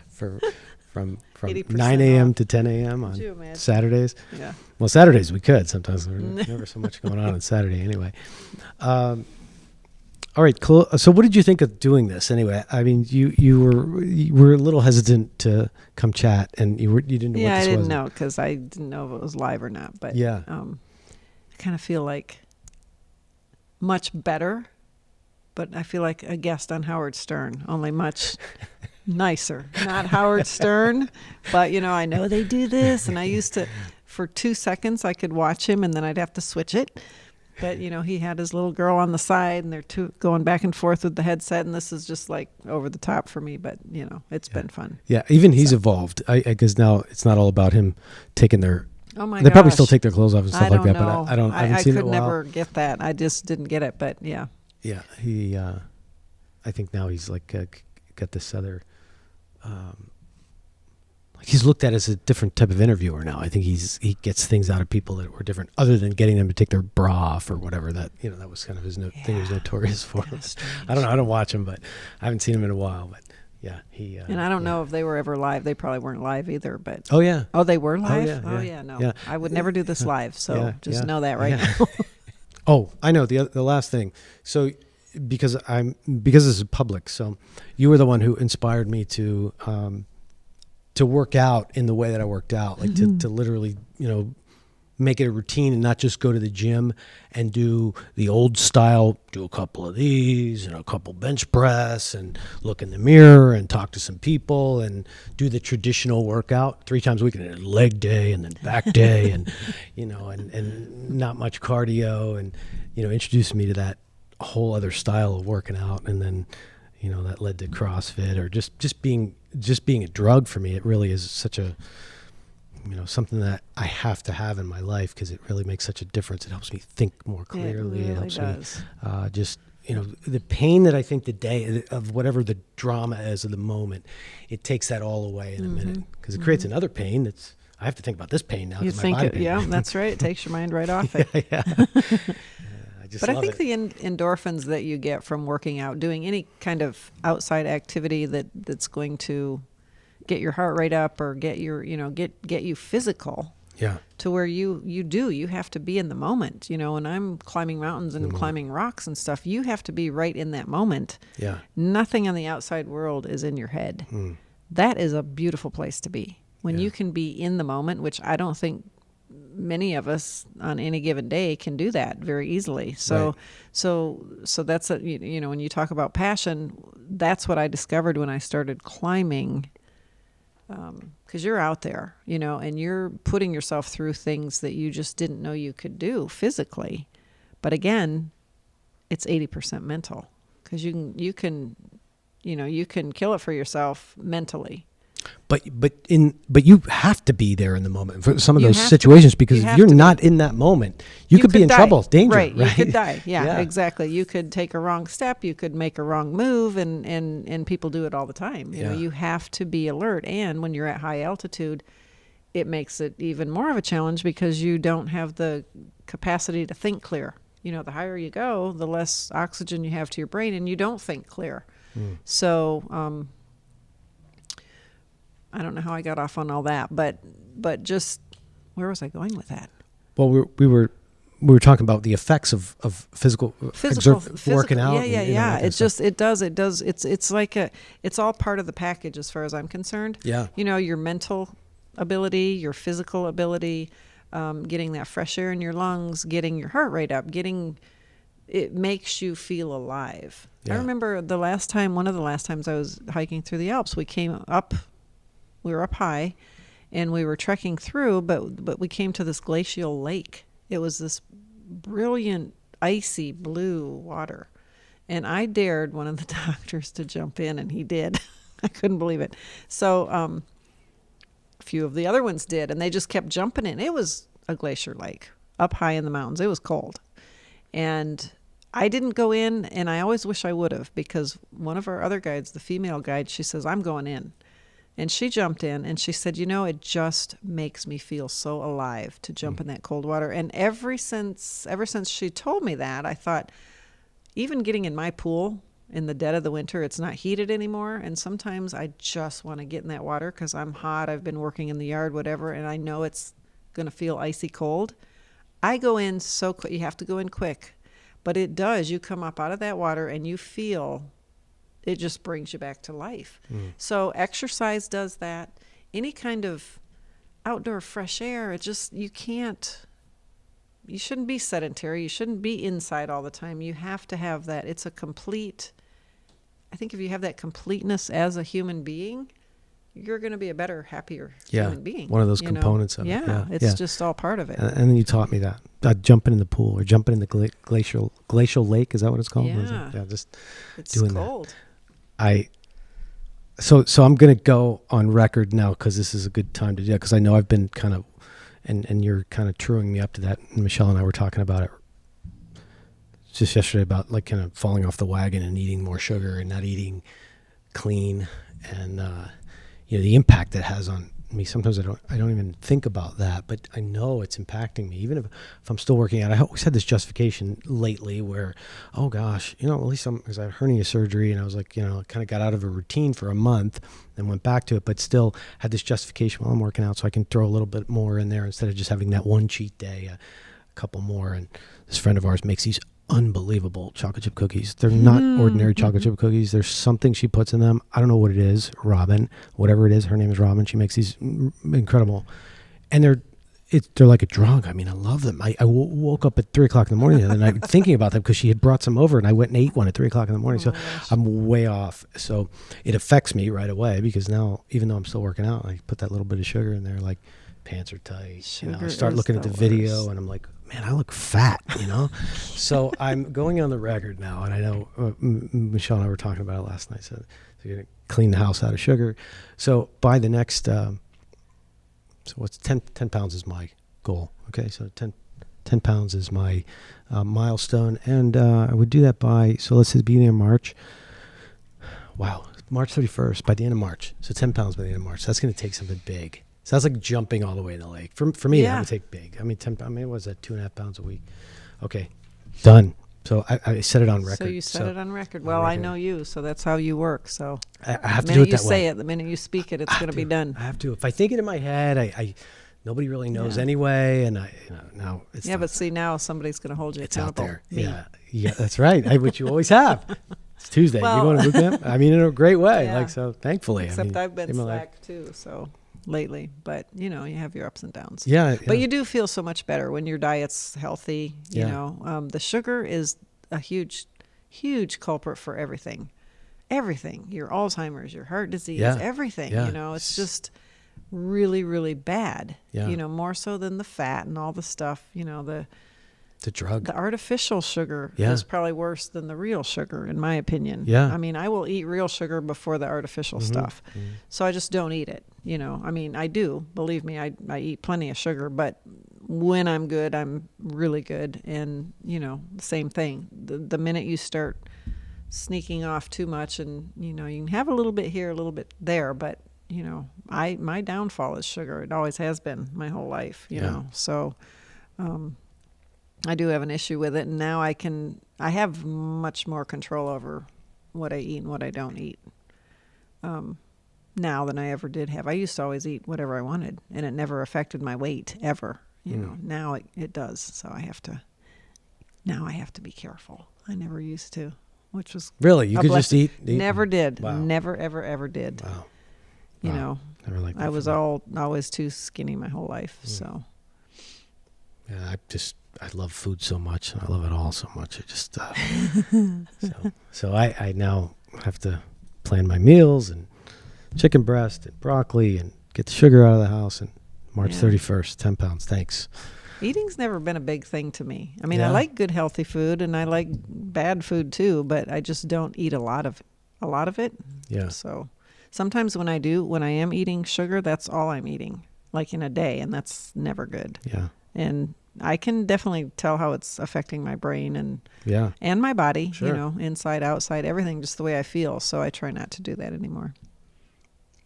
From 9 a.m. to 10 a.m. on Saturdays. Yeah. Well, Saturdays we could. Sometimes there's never so much going on Saturday anyway. All right, cool. So what did you think of doing this anyway? I mean, you were a little hesitant to come chat, and you didn't know what this was. Yeah, I didn't know, because I didn't know if it was live or not. But yeah. I kind of feel like much better, but I feel like a guest on Howard Stern, only much nicer. Not Howard Stern, but I know they do this, and I used to for 2 seconds I could watch him and then I'd have to switch it. But, he had his little girl on the side and they're going back and forth with the headset. And this is just like over the top for me. But, it's been fun. Yeah. Even he's evolved. I guess now it's not all about him taking their, Oh my they probably gosh. still take their clothes off and stuff like that. Know. But I haven't seen it in a could while. never get that. I just didn't get it. But yeah. Yeah. He, I think now he's like got this other, he's looked at as a different type of interviewer now. I think he gets things out of people that were different, other than getting them to take their bra off or whatever. That that was kind of his thing he was notorious for. I don't know. I don't watch him, but I haven't seen him in a while. But yeah, he. And I don't know if they were ever live. They probably weren't live either. But oh yeah. Oh, they were live. Oh yeah. No, yeah. I would never do this live. So know that right yeah. now. Oh, I know the last thing. So because this is public, so you were the one who inspired me to work out in the way that I worked out, like to literally, make it a routine and not just go to the gym and do the old style, do a couple of these and a couple bench press and look in the mirror and talk to some people and do the traditional workout 3 times a week, and then leg day and then back day and, and not much cardio, and, introduced me to that whole other style of working out. And then, that led to CrossFit, or just being a drug for me. It really is such a, something that I have to have in my life, because it really makes such a difference. It helps me think more clearly. It really helps does. me just, the pain that I think the day of whatever the drama is of the moment, it takes that all away in a minute, because it creates another pain that's, I have to think about this pain now. You think it, yeah, that's right. It takes your mind right off it. Yeah. But I think the endorphins that you get from working out, doing any kind of outside activity that's going to get your heart rate up or get your, get you physical. Yeah. To where you have to be in the moment. When I'm climbing mountains and climbing rocks and stuff, you have to be right in that moment. Yeah. Nothing on the outside world is in your head. That is a beautiful place to be. When you can be in the moment, which I don't think many of us on any given day can do that very easily. So, right. so that's when you talk about passion, that's what I discovered when I started climbing. Because you're out there, and you're putting yourself through things that you just didn't know you could do physically. But again, it's 80% mental, because you can kill it for yourself mentally. But you have to be there in the moment for some of those have situations, to, because if you're not in that moment, you could be in die. trouble, danger. Right, right? You could die. Yeah, exactly. You could take a wrong step. You could make a wrong move, and people do it all the time. You have to be alert. And when you're at high altitude, it makes it even more of a challenge, because you don't have the capacity to think clear. The higher you go, the less oxygen you have to your brain, and you don't think clear. So, I don't know how I got off on all that, but just, where was I going with that? Well, we were talking about the effects of physical working out. Yeah. It's like it's all part of the package as far as I'm concerned. Yeah. Your mental ability, your physical ability, getting that fresh air in your lungs, getting your heart rate up, it makes you feel alive. Yeah. I remember one of the last times I was hiking through the Alps, we were up high, and we were trekking through, but we came to this glacial lake. It was this brilliant, icy blue water. And I dared one of the doctors to jump in, and he did. I couldn't believe it. So a few of the other ones did, and they just kept jumping in. It was a glacier lake up high in the mountains. It was cold. And I didn't go in, and I always wish I would have, because one of our other guides, the female guide, she says, I'm going in. And she jumped in, and she said, it just makes me feel so alive to jump in that cold water. And ever since she told me that, I thought, even getting in my pool in the dead of the winter, it's not heated anymore. And sometimes I just want to get in that water because I'm hot. I've been working in the yard, whatever, and I know it's going to feel icy cold. I go in so quick. You have to go in quick. But it does. You come up out of that water, and you feel... it just brings you back to life. So exercise does that. Any kind of outdoor fresh air, you shouldn't be sedentary. You shouldn't be inside all the time. You have to have that. It's a complete, I think if you have that completeness as a human being, you're going to be a better, happier Yeah. human being. One of those you know? components of it. Yeah, Yeah. it's Yeah. just all part of it. And then you taught me that. Jumping in the pool or jumping in the glacial lake. Is that what it's called? Yeah. Yeah, just It's doing cold. that. So I'm going to go on record now because this is a good time to do it because I know I've been kind of, and you're kind of truing me up to that. And Michelle and I were talking about it just yesterday about like kind of falling off the wagon and eating more sugar and not eating clean and, the impact that has on me. Sometimes I don't even think about that, but I know it's impacting me. Even if I'm still working out, I always had this justification lately where, oh gosh, at least because I had hernia surgery and I was like, kind of got out of a routine for a month and went back to it, but still had this justification while I'm working out so I can throw a little bit more in there instead of just having that one cheat day, a couple more. And this friend of ours makes these unbelievable chocolate chip cookies. They're not ordinary chocolate chip cookies. There's something she puts in them. I don't know what it is. Robin, whatever it is, her name is Robin. She makes these incredible, and they're like a drug. I mean, I love them. I woke up at 3:00 in the morning the other night thinking about them because she had brought some over, and I went and ate one at 3:00 in the morning. So I'm way off. So it affects me right away because now, even though I'm still working out, I put that little bit of sugar in there, like pants are tight. I start looking at the video, and I'm like, man, I look fat, So I'm going on the record now, and I know Michelle and I were talking about it last night. So you're going to clean the house out of sugar. So by the next, so what's 10 pounds is my goal. Okay, so 10 pounds is my milestone, and I would do that so let's say the beginning of March. Wow, March 31st, by the end of March. So 10 pounds by the end of March. That's going to take something big. Sounds like jumping all the way in the lake. For me, that would take big. I mean, what was that, 2.5 pounds a week? Okay, done. So I set it on record. So you set it on record. Well, I know you, so that's how you work. So I have to do it that way. The minute you say it, the minute you speak it, it's going to be done. I have to. If I think it in my head, I nobody really knows anyway, and now it's but see, now somebody's going to hold you It's accountable. out there. Yeah, that's right. Which you always have. It's Tuesday. You going to boot camp? I mean, in a great way. Yeah. So thankfully. Except I've been slack too. So. Lately, but you have your ups and downs. Yeah. But you do feel so much better when your diet's healthy. The sugar is a huge culprit for everything. Your Alzheimer's, your heart disease, everything. Yeah. It's just really, really bad. Yeah. More so than the fat and all the stuff. The drug. The artificial sugar is probably worse than the real sugar, in my opinion. Yeah. I mean, I will eat real sugar before the artificial stuff. Mm-hmm. So I just don't eat it. I mean, I do. Believe me, I eat plenty of sugar, but when I'm good, I'm really good. And, same thing. The minute you start sneaking off too much and, you can have a little bit here, a little bit there, but, my downfall is sugar. It always has been my whole life, you know. So, I do have an issue with it, and now I have much more control over what I eat and what I don't eat now than I ever did have. I used to always eat whatever I wanted, and it never affected my weight ever. Now it does, so I have to be careful. I never used to, which was really you could blessing. Just eat. Never did. Wow. Never ever did. Wow. Never liked that. I was always too skinny my whole life. So. Yeah, I love food so much, and I love it all so much. I just so I now have to plan my meals and chicken breast and broccoli and get the sugar out of the house. And March 31st, 10 pounds. Thanks. Eating's never been a big thing to me. I mean, I like good healthy food, and I like bad food too, but I just don't eat a lot of it. Yeah. So sometimes when I am eating sugar, that's all I'm eating, like in a day, and that's never good. Yeah. And I can definitely tell how it's affecting my brain and my body, sure. Inside, outside, everything, just the way I feel. So I try not to do that anymore.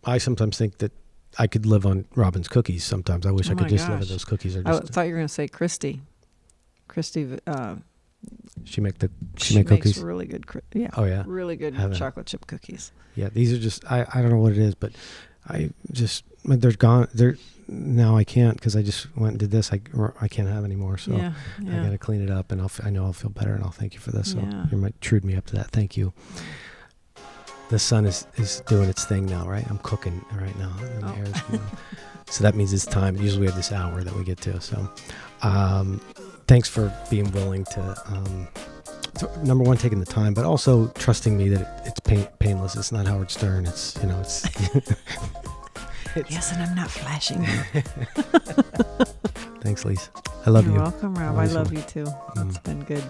I sometimes think that I could live on Robin's cookies. Sometimes I wish I could just live on those cookies. I thought you were going to say Christy. Christy, she make makes cookies. Really good. Really good chocolate chip cookies. Yeah, these are just I don't know what it is, but they're gone. Now I can't because I just went and did this. I can't have any more, so I got to clean it up, and I know I'll feel better, and I'll thank you for this. So you might trued me up to that. Thank you. The sun is doing its thing now, right? I'm cooking right now, and the air's going. So that means it's time. Usually we have this hour that we get to. So thanks for being willing to, number one, taking the time, but also trusting me that it's painless. It's not Howard Stern. It's Yes, and I'm not flashing. Thanks, Lise. I love You're you. welcome, Rob. I love you too. It's been good.